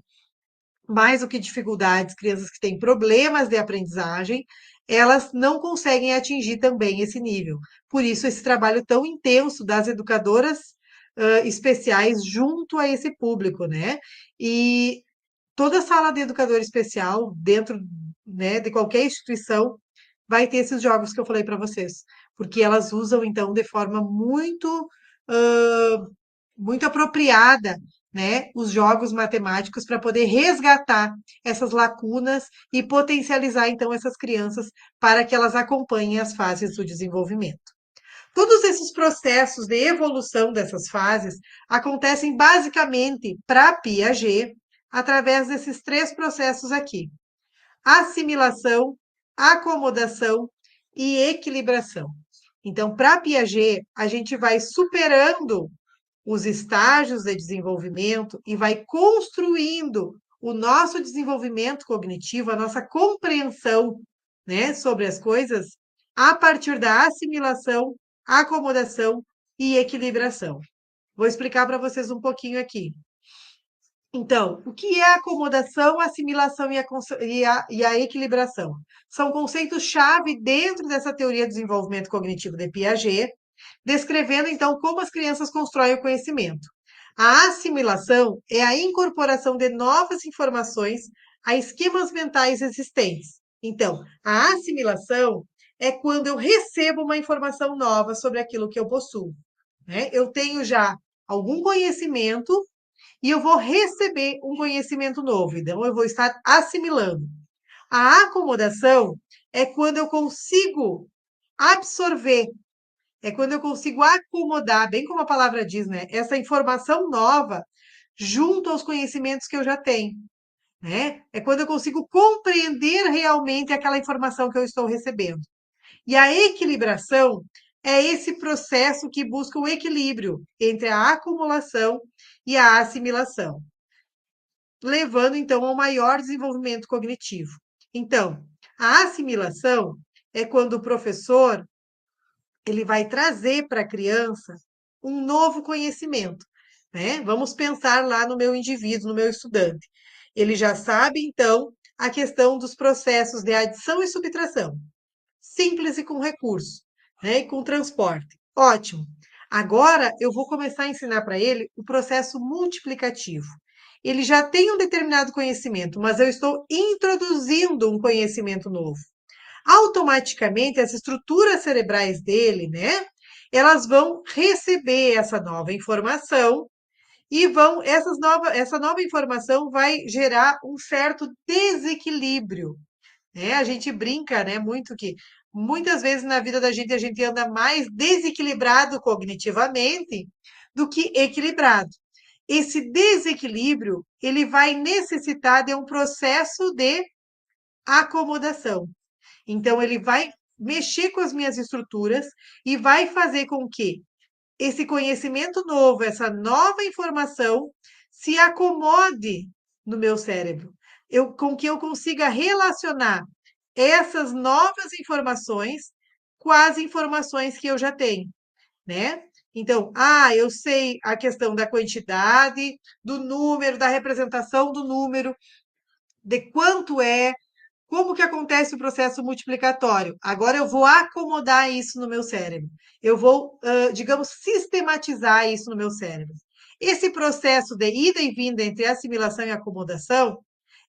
mais do que dificuldades, crianças que têm problemas de aprendizagem, elas não conseguem atingir também esse nível. Por isso, esse trabalho tão intenso das educadoras especiais junto a esse público, né? E toda sala de educador especial, dentro, né, de qualquer instituição, vai ter esses jogos que eu falei para vocês, porque elas usam, então, de forma muito apropriada, né, os jogos matemáticos para poder resgatar essas lacunas e potencializar, então, essas crianças para que elas acompanhem as fases do desenvolvimento. Todos esses processos de evolução dessas fases acontecem basicamente para Piaget através desses 3 processos aqui: assimilação, acomodação e equilibração. Então, para Piaget, a gente vai superando os estágios de desenvolvimento e vai construindo o nosso desenvolvimento cognitivo, a nossa compreensão, né, sobre as coisas, a partir da assimilação, acomodação e equilibração. Vou explicar para vocês um pouquinho aqui. Então, o que é acomodação, assimilação e a equilibração? São conceitos-chave dentro dessa teoria do desenvolvimento cognitivo de Piaget, descrevendo então como as crianças constroem o conhecimento. A assimilação é a incorporação de novas informações a esquemas mentais existentes. Então, a assimilação é quando eu recebo uma informação nova sobre aquilo que eu possuo, né? Eu tenho já algum conhecimento e eu vou receber um conhecimento novo, então eu vou estar assimilando. A acomodação é quando eu consigo absorver, é quando eu consigo acomodar, bem como a palavra diz, né? Essa informação nova junto aos conhecimentos que eu já tenho, né? É quando eu consigo compreender realmente aquela informação que eu estou recebendo. E a equilibração é esse processo que busca o equilíbrio entre a acumulação e a assimilação, levando então ao maior desenvolvimento cognitivo. Então, a assimilação é quando o professor ele vai trazer para a criança um novo conhecimento, né? Vamos pensar lá no meu indivíduo, no meu estudante. Ele já sabe então a questão dos processos de adição e subtração, simples e com recurso, né? E com transporte. Ótimo. Agora eu vou começar a ensinar para ele o processo multiplicativo. Ele já tem um determinado conhecimento, mas eu estou introduzindo um conhecimento novo. Automaticamente as estruturas cerebrais dele, né? Elas vão receber essa nova informação e essa nova informação vai gerar um certo desequilíbrio, né? A gente brinca, né, muito que muitas vezes na vida da gente a gente anda mais desequilibrado cognitivamente do que equilibrado. Esse desequilíbrio, ele vai necessitar de um processo de acomodação. Então, ele vai mexer com as minhas estruturas e vai fazer com que esse conhecimento novo, essa nova informação, se acomode no meu cérebro. Com que eu consiga relacionar essas novas informações com as informações que eu já tenho, né? Então, eu sei a questão da quantidade, do número, da representação do número, de quanto é, como que acontece o processo multiplicatório? Agora eu vou acomodar isso no meu cérebro. Eu vou, digamos, sistematizar isso no meu cérebro. Esse processo de ida e vinda entre assimilação e acomodação,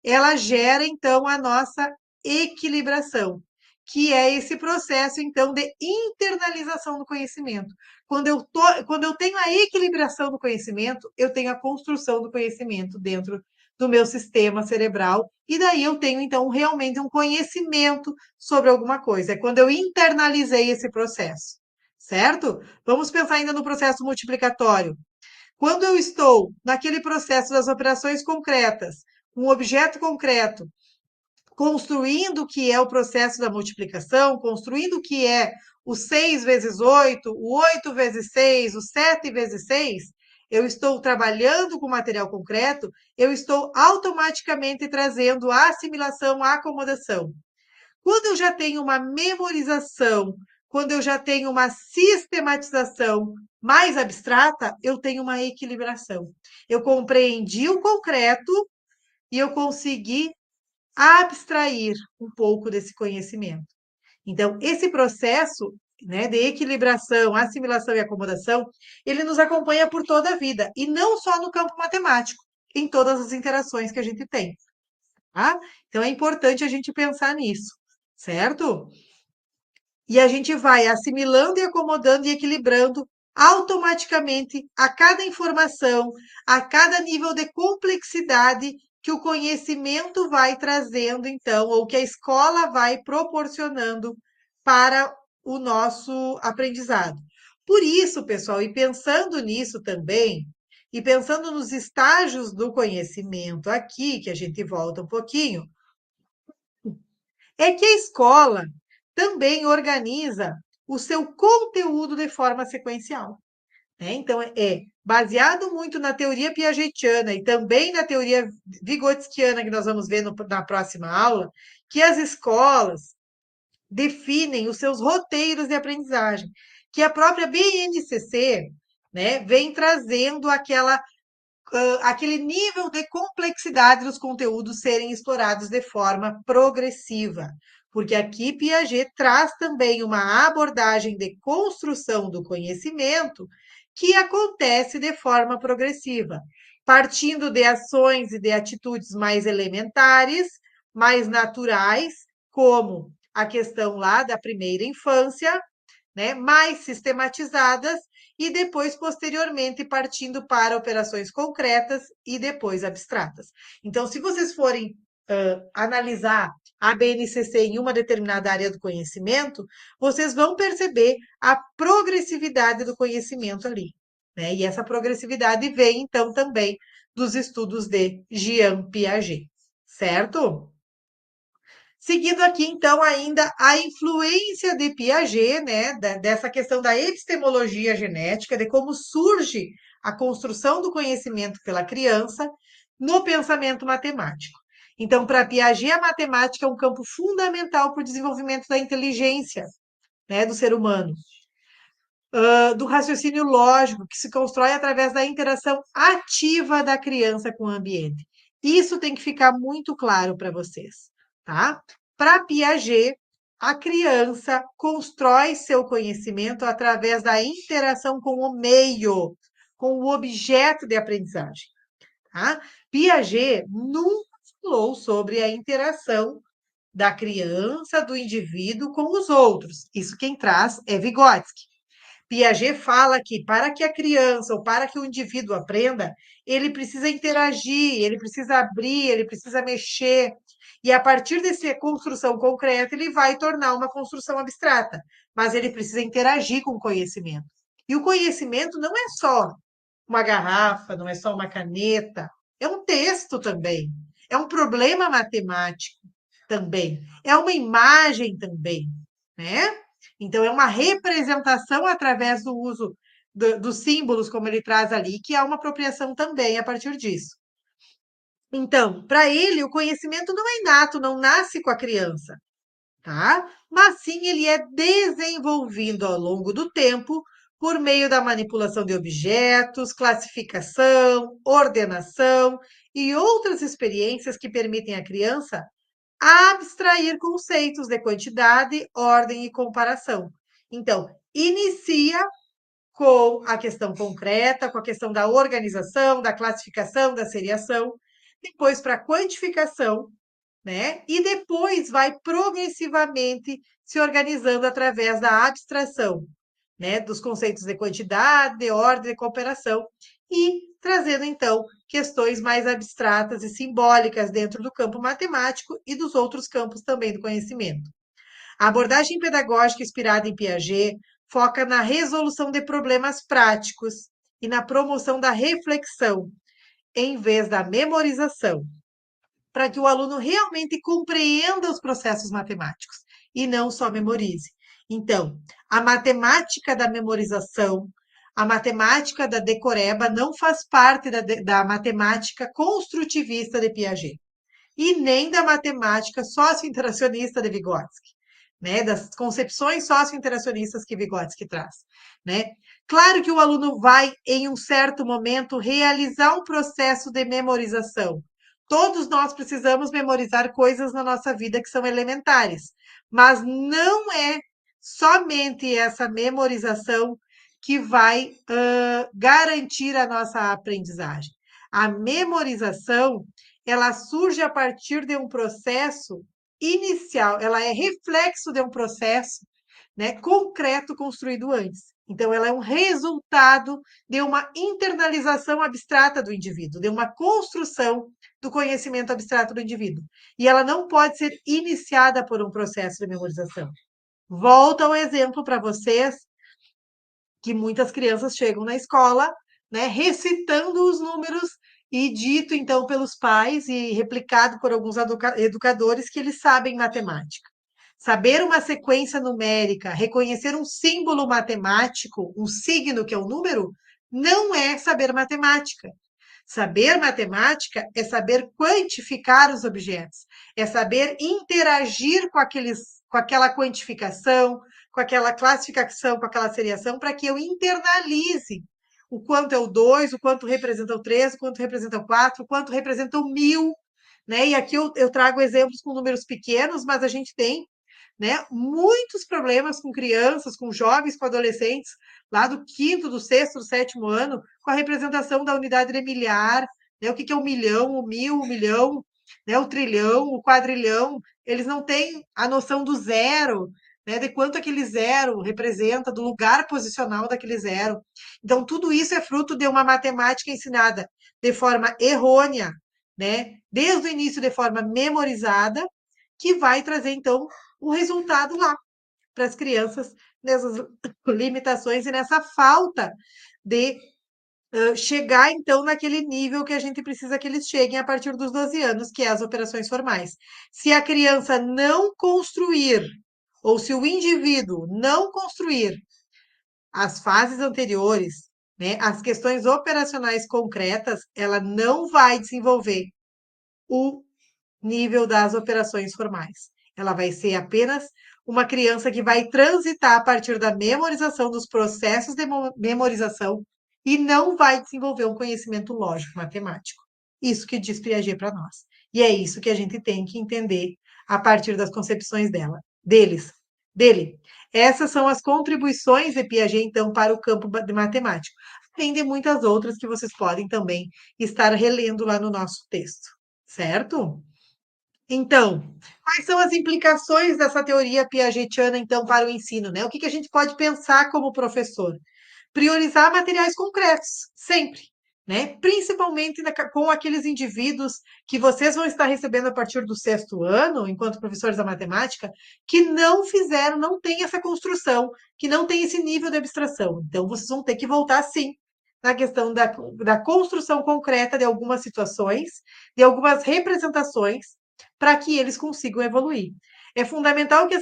ela gera, então, a nossa equilibração, que é esse processo, então, de internalização do conhecimento. Quando eu tenho a equilibração do conhecimento, eu tenho a construção do conhecimento dentro do meu sistema cerebral, e daí eu tenho, então, realmente um conhecimento sobre alguma coisa. É quando eu internalizei esse processo. certo? Vamos pensar ainda no processo multiplicatório. Quando eu estou naquele processo das operações concretas, um objeto concreto, construindo o que é o processo da multiplicação, construindo o que é o 6 vezes 8, o 8 vezes 6, o 7 vezes 6, eu estou trabalhando com material concreto, eu estou automaticamente trazendo a assimilação, a acomodação. Quando eu já tenho uma memorização, quando eu já tenho uma sistematização mais abstrata, eu tenho uma equilibração. Eu compreendi o concreto e eu consegui abstrair um pouco desse conhecimento. Então, esse processo, né, de equilibração, assimilação e acomodação, ele nos acompanha por toda a vida, e não só no campo matemático, em todas as interações que a gente tem. Tá? Então, é importante a gente pensar nisso, certo? E a gente vai assimilando e acomodando e equilibrando automaticamente a cada informação, a cada nível de complexidade que o conhecimento vai trazendo, então, ou que a escola vai proporcionando para o nosso aprendizado. Por isso, pessoal, e pensando nisso também, e pensando nos estágios do conhecimento aqui, que a gente volta um pouquinho, é que a escola também organiza o seu conteúdo de forma sequencial. Né? Então, é baseado muito na teoria piagetiana e também na teoria vigotskiana, que nós vamos ver na próxima aula, que as escolas definem os seus roteiros de aprendizagem, que a própria BNCC, né, vem trazendo aquele nível de complexidade dos conteúdos serem explorados de forma progressiva. Porque aqui Piaget traz também uma abordagem de construção do conhecimento que acontece de forma progressiva, partindo de ações e de atitudes mais elementares, mais naturais, como a questão lá da primeira infância, né, mais sistematizadas e depois, posteriormente, partindo para operações concretas e depois abstratas. Então, se vocês forem analisar a BNCC em uma determinada área do conhecimento, vocês vão perceber a progressividade do conhecimento ali. Né? E essa progressividade vem, então, também dos estudos de Jean Piaget, certo? Seguindo aqui, então, ainda a influência de Piaget, né, dessa questão da epistemologia genética, de como surge a construção do conhecimento pela criança no pensamento matemático. Então, para Piaget, a matemática é um campo fundamental para o desenvolvimento da inteligência, né, do ser humano, do raciocínio lógico, que se constrói através da interação ativa da criança com o ambiente. Isso tem que ficar muito claro para vocês, tá? Para Piaget, a criança constrói seu conhecimento através da interação com o meio, com o objeto de aprendizagem. Tá? Piaget nunca falou sobre a interação da criança, do indivíduo com os outros. Isso quem traz é Vygotsky. Piaget fala que para que a criança ou para que o indivíduo aprenda, ele precisa interagir, ele precisa abrir, ele precisa mexer. E a partir dessa construção concreta, ele vai tornar uma construção abstrata. Mas ele precisa interagir com o conhecimento. E o conhecimento não é só uma garrafa, não é só uma caneta, é um texto também. É um problema matemático também. É uma imagem também, né? Então, é uma representação através do uso dos símbolos, como ele traz ali, que há uma apropriação também a partir disso. Então, para ele, o conhecimento não é inato, não nasce com a criança, tá? Mas sim ele é desenvolvido ao longo do tempo por meio da manipulação de objetos, classificação, ordenação e outras experiências que permitem à criança abstrair conceitos de quantidade, ordem e comparação. Então, inicia com a questão concreta, com a questão da organização, da classificação, da seriação, depois para a quantificação, né? E depois vai progressivamente se organizando através da abstração, né? Dos conceitos de quantidade, de ordem, de cooperação, e trazendo, então, questões mais abstratas e simbólicas dentro do campo matemático e dos outros campos também do conhecimento. A abordagem pedagógica inspirada em Piaget foca na resolução de problemas práticos e na promoção da reflexão, em vez da memorização, para que o aluno realmente compreenda os processos matemáticos e não só memorize. Então, a matemática da memorização, a matemática da decoreba não faz parte da matemática construtivista de Piaget e nem da matemática socio-interacionista de Vygotsky, né? Das concepções socio-interacionistas que Vygotsky traz, né? Claro que o aluno vai, em um certo momento, realizar um processo de memorização. Todos nós precisamos memorizar coisas na nossa vida que são elementares, mas não é somente essa memorização que vai garantir a nossa aprendizagem. A memorização, ela surge a partir de um processo inicial, ela é reflexo de um processo, né, concreto construído antes. Então, ela é um resultado de uma internalização abstrata do indivíduo, de uma construção do conhecimento abstrato do indivíduo. E ela não pode ser iniciada por um processo de memorização. Volto ao exemplo para vocês que muitas crianças chegam na escola, né, recitando os números e dito então pelos pais e replicado por alguns educadores que eles sabem matemática. Saber uma sequência numérica, reconhecer um símbolo matemático, um signo que é um número, não é saber matemática. Saber matemática é saber quantificar os objetos, é saber interagir com aquela quantificação, com aquela classificação, com aquela seriação, para que eu internalize o quanto é o 2, o quanto representa o 3, o quanto representa o 4, o quanto representa o 1000, né? E aqui eu trago exemplos com números pequenos, mas a gente tem, né, muitos problemas com crianças, com jovens, com adolescentes, lá do quinto, do sexto, do sétimo ano, com a representação da unidade de milhar, né, o que é o milhão, o mil, o milhão, né, o trilhão, o quadrilhão, eles não têm a noção do zero, né, de quanto aquele zero representa, do lugar posicional daquele zero. Então, tudo isso é fruto de uma matemática ensinada de forma errônea, né, desde o início de forma memorizada, que vai trazer, então, o resultado lá para as crianças nessas limitações e nessa falta de chegar, então, naquele nível que a gente precisa que eles cheguem a partir dos 12 anos, que é as operações formais. Se a criança não construir, ou se o indivíduo não construir as fases anteriores, né, as questões operacionais concretas, ela não vai desenvolver o nível das operações formais. Ela vai ser apenas uma criança que vai transitar a partir da memorização dos processos de memorização e não vai desenvolver um conhecimento lógico matemático. Isso que diz Piaget para nós. E é isso que a gente tem que entender a partir das concepções dele. Essas são as contribuições de Piaget, então, para o campo de matemático. Além de muitas outras que vocês podem também estar relendo lá no nosso texto, certo? Então, quais são as implicações dessa teoria piagetiana, então, para o ensino, né? O que a gente pode pensar como professor? Priorizar materiais concretos, sempre, né? Principalmente com aqueles indivíduos que vocês vão estar recebendo a partir do sexto ano, enquanto professores da matemática, que não fizeram, não tem essa construção, que não tem esse nível de abstração. Então, vocês vão ter que voltar, sim, na questão da construção concreta de algumas situações, de algumas representações, para que eles consigam evoluir. É fundamental que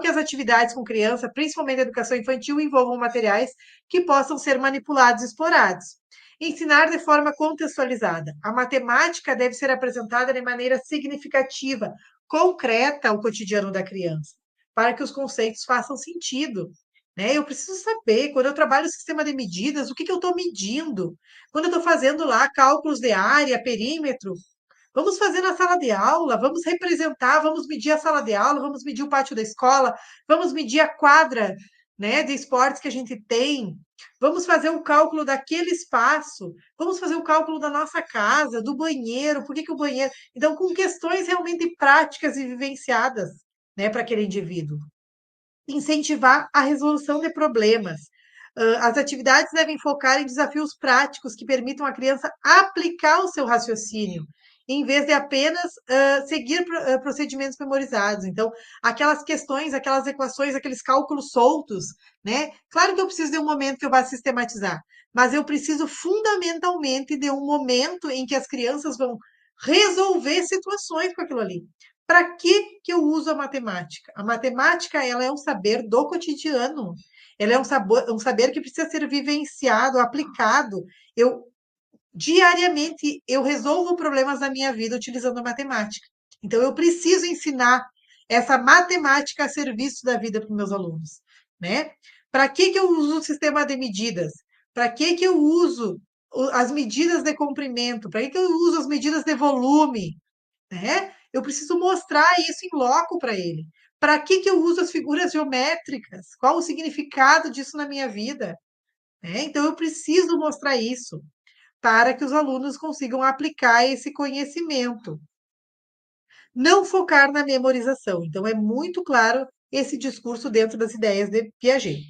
as atividades com criança, principalmente a educação infantil, envolvam materiais que possam ser manipulados e explorados. Ensinar de forma contextualizada. A matemática deve ser apresentada de maneira significativa, concreta ao cotidiano da criança, para que os conceitos façam sentido. Né? Eu preciso saber, quando eu trabalho no sistema de medidas, o que eu estou medindo. Quando eu estou fazendo lá cálculos de área, perímetro, vamos fazer na sala de aula, vamos representar, vamos medir a sala de aula, vamos medir o pátio da escola, vamos medir a quadra, né, de esportes que a gente tem, vamos fazer um cálculo daquele espaço, vamos fazer o cálculo da nossa casa, do banheiro, por que o banheiro. Então, com questões realmente práticas e vivenciadas, né, para aquele indivíduo. Incentivar a resolução de problemas. As atividades devem focar em desafios práticos que permitam à criança aplicar o seu raciocínio em vez de apenas seguir procedimentos memorizados. Então, aquelas questões, aquelas equações, aqueles cálculos soltos, né? Claro que eu preciso de um momento que eu vá sistematizar, mas eu preciso fundamentalmente de um momento em que as crianças vão resolver situações com aquilo ali. Para que eu uso a matemática? A matemática, ela é um saber do cotidiano. Ela é um saber que precisa ser vivenciado, aplicado. Diariamente, eu resolvo problemas da minha vida utilizando a matemática. Então, eu preciso ensinar essa matemática a serviço da vida para os meus alunos, né? Para que eu uso o sistema de medidas? Para que eu uso as medidas de comprimento? Para que eu uso as medidas de volume? Né? Eu preciso mostrar isso em loco para ele. Para que eu uso as figuras geométricas? Qual o significado disso na minha vida? Né? Então, eu preciso mostrar isso para que os alunos consigam aplicar esse conhecimento. Não focar na memorização. Então, é muito claro esse discurso dentro das ideias de Piaget.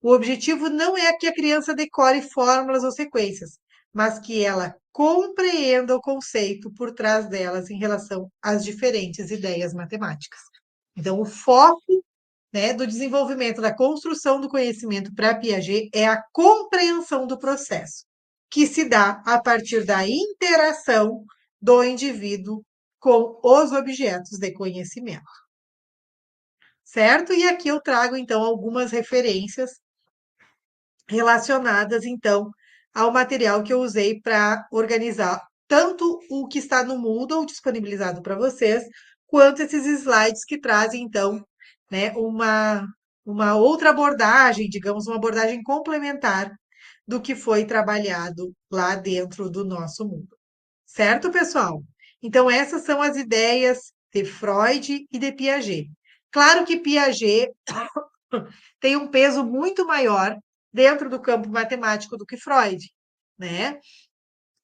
O objetivo não é que a criança decore fórmulas ou sequências, mas que ela compreenda o conceito por trás delas em relação às diferentes ideias matemáticas. Então, o foco, né, do desenvolvimento da construção do conhecimento para Piaget é a compreensão do processo, que se dá a partir da interação do indivíduo com os objetos de conhecimento. Certo? E aqui eu trago, então, algumas referências relacionadas, então, ao material que eu usei para organizar tanto o que está no Moodle disponibilizado para vocês, quanto esses slides que trazem, então, né, uma outra abordagem, digamos, uma abordagem complementar do que foi trabalhado lá dentro do nosso Moodle. Certo, pessoal? Então, essas são as ideias de Freud e de Piaget. Claro que Piaget tem um peso muito maior dentro do campo matemático do que Freud, né?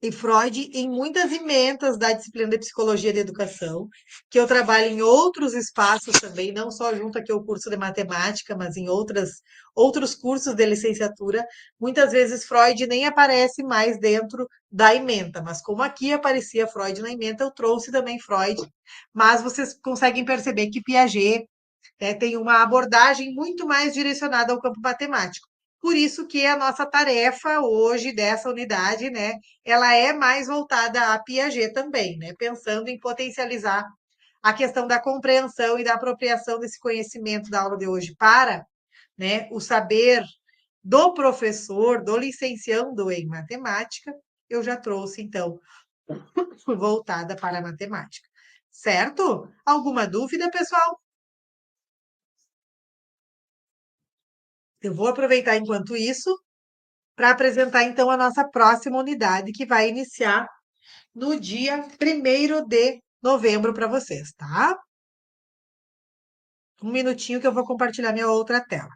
E Freud, em muitas emendas da disciplina de Psicologia da Educação, que eu trabalho em outros espaços também, não só junto aqui ao curso de matemática, mas em outros cursos de licenciatura, muitas vezes Freud nem aparece mais dentro da ementa, mas como aqui aparecia Freud na ementa, eu trouxe também Freud, mas vocês conseguem perceber que Piaget tem uma abordagem muito mais direcionada ao campo matemático. Por isso que a nossa tarefa hoje dessa unidade, né, ela é mais voltada a Piaget também, né, pensando em potencializar a questão da compreensão e da apropriação desse conhecimento da aula de hoje para, né, o saber do professor, do licenciando em matemática, eu já trouxe, então, voltada para a matemática. Certo? Alguma dúvida, pessoal? Eu vou aproveitar enquanto isso para apresentar então a nossa próxima unidade, que vai iniciar no dia 1º de novembro para vocês, tá? Um minutinho que eu vou compartilhar minha outra tela.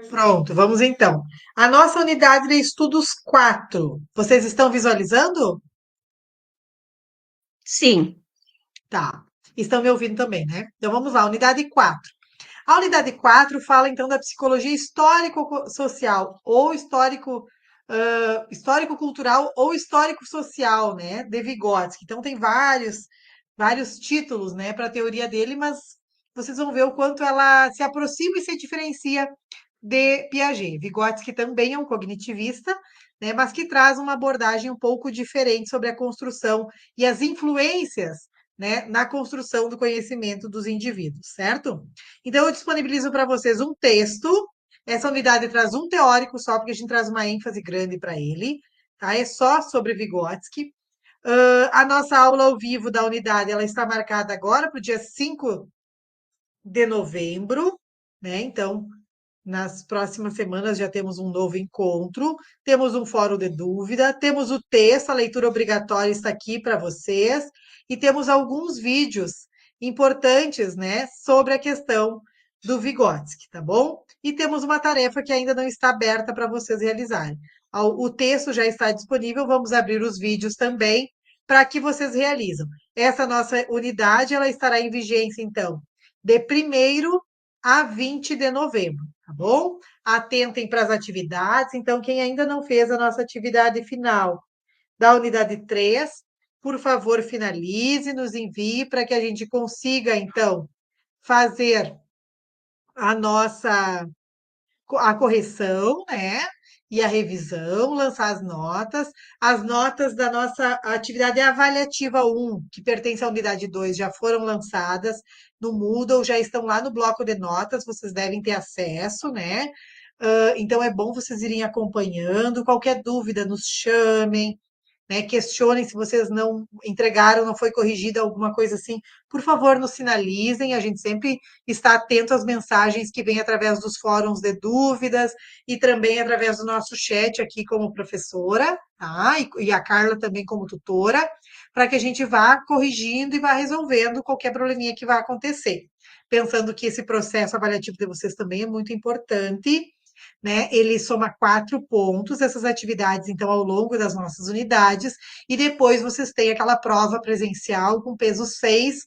Pronto, vamos então. A nossa unidade de estudos 4. Vocês estão visualizando? Sim. Tá. Estão me ouvindo também, né? Então vamos lá, unidade 4. A unidade 4 fala então da psicologia histórico-social ou histórico-cultural ou histórico-social, né, de Vygotsky. Então tem vários títulos, né, para a teoria dele, mas vocês vão ver o quanto ela se aproxima e se diferencia de Piaget. Vygotsky também é um cognitivista, né, mas que traz uma abordagem um pouco diferente sobre a construção e as influências, né, na construção do conhecimento dos indivíduos, certo? Então, eu disponibilizo para vocês um texto. Essa unidade traz um teórico só, porque a gente traz uma ênfase grande para ele, tá? É só sobre Vygotsky. A nossa aula ao vivo da unidade, ela está marcada agora para o dia 5 de novembro, né? Então, nas próximas semanas já temos um novo encontro, temos um fórum de dúvida, temos o texto, a leitura obrigatória está aqui para vocês, e temos alguns vídeos importantes, né, sobre a questão do Vygotsky, tá bom? E temos uma tarefa que ainda não está aberta para vocês realizarem. O texto já está disponível, vamos abrir os vídeos também para que vocês realizem. Essa nossa unidade, ela estará em vigência, então, de 1º a 20 de novembro, tá bom? Atentem para as atividades. Então, quem ainda não fez a nossa atividade final da unidade 3, por favor, finalize, nos envie para que a gente consiga, então, fazer a nossa a correção, né? E a revisão, lançar as notas. As notas da nossa atividade avaliativa 1, que pertence à unidade 2, já foram lançadas no Moodle, já estão lá no bloco de notas, vocês devem ter acesso, né? Então é bom vocês irem acompanhando. Qualquer dúvida, nos chamem, né? Questionem se vocês não entregaram, não foi corrigida alguma coisa assim, por favor, nos sinalizem. A gente sempre está atento às mensagens que vêm através dos fóruns de dúvidas e também através do nosso chat aqui como professora, tá? E a Carla também como tutora, para que a gente vá corrigindo e vá resolvendo qualquer probleminha que vá acontecer. Pensando que esse processo avaliativo de vocês também é muito importante, né? Ele soma 4 pontos, essas atividades, então, ao longo das nossas unidades, e depois vocês têm aquela prova presencial com peso 6,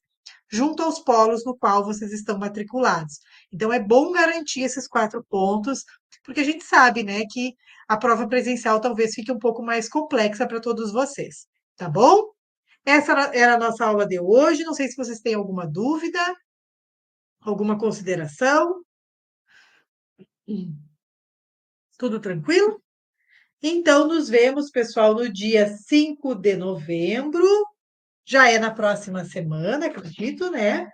junto aos polos no qual vocês estão matriculados. Então, é bom garantir esses 4 pontos, porque a gente sabe, né, que a prova presencial talvez fique um pouco mais complexa para todos vocês, tá bom? Essa era a nossa aula de hoje. Não sei se vocês têm alguma dúvida, alguma consideração. Tudo tranquilo? Então, nos vemos, pessoal, no dia 5 de novembro. Já é na próxima semana, acredito, né?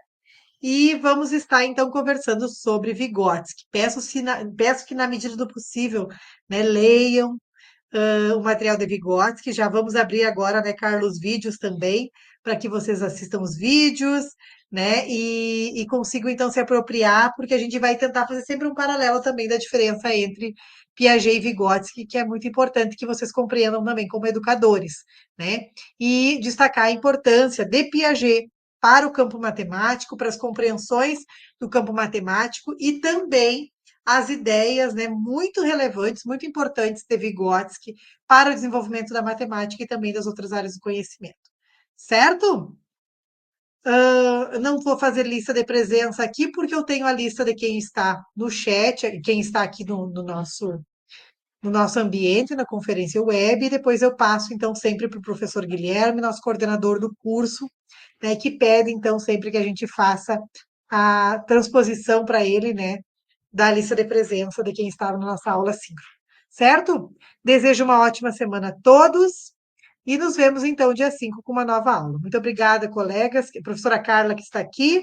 E vamos estar, então, conversando sobre Vygotsky. Peço que, na medida do possível, né, leiam o material de Vygotsky. Já vamos abrir agora, né, Carlos, vídeos também, para que vocês assistam os vídeos, né, e consigam, então, se apropriar, porque a gente vai tentar fazer sempre um paralelo também da diferença entre Piaget e Vygotsky, que é muito importante que vocês compreendam também como educadores, né, e destacar a importância de Piaget para o campo matemático, para as compreensões do campo matemático e também as ideias, né, muito relevantes, muito importantes de Vygotsky para o desenvolvimento da matemática e também das outras áreas do conhecimento. Certo? Não vou fazer lista de presença aqui, porque eu tenho a lista de quem está no chat, quem está aqui no nosso ambiente, na conferência web, e depois eu passo, então, sempre para o professor Guilherme, nosso coordenador do curso, né, que pede, então, sempre que a gente faça a transposição para ele, né, da lista de presença de quem estava na nossa aula 5. Certo? Desejo uma ótima semana a todos e nos vemos então dia 5 com uma nova aula. Muito obrigada, colegas, professora Carla que está aqui,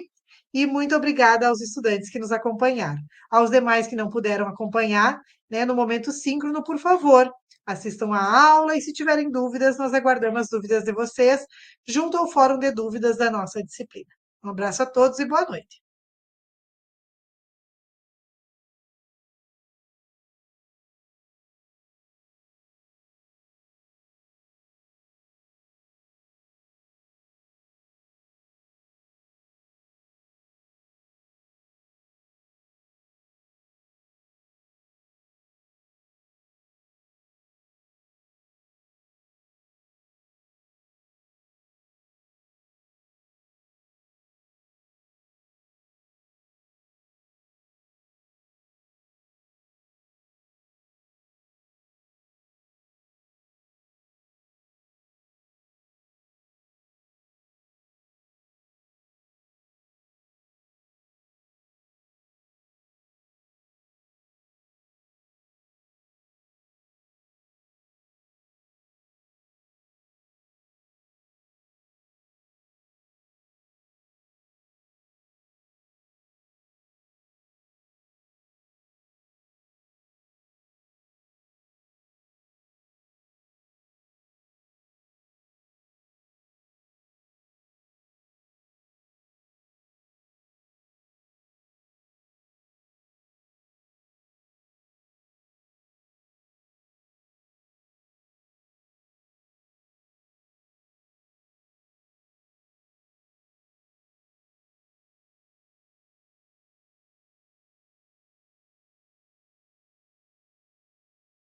e muito obrigada aos estudantes que nos acompanharam. Aos demais que não puderam acompanhar, né, no momento síncrono, por favor, assistam à aula e se tiverem dúvidas, nós aguardamos as dúvidas de vocês junto ao fórum de dúvidas da nossa disciplina. Um abraço a todos e boa noite.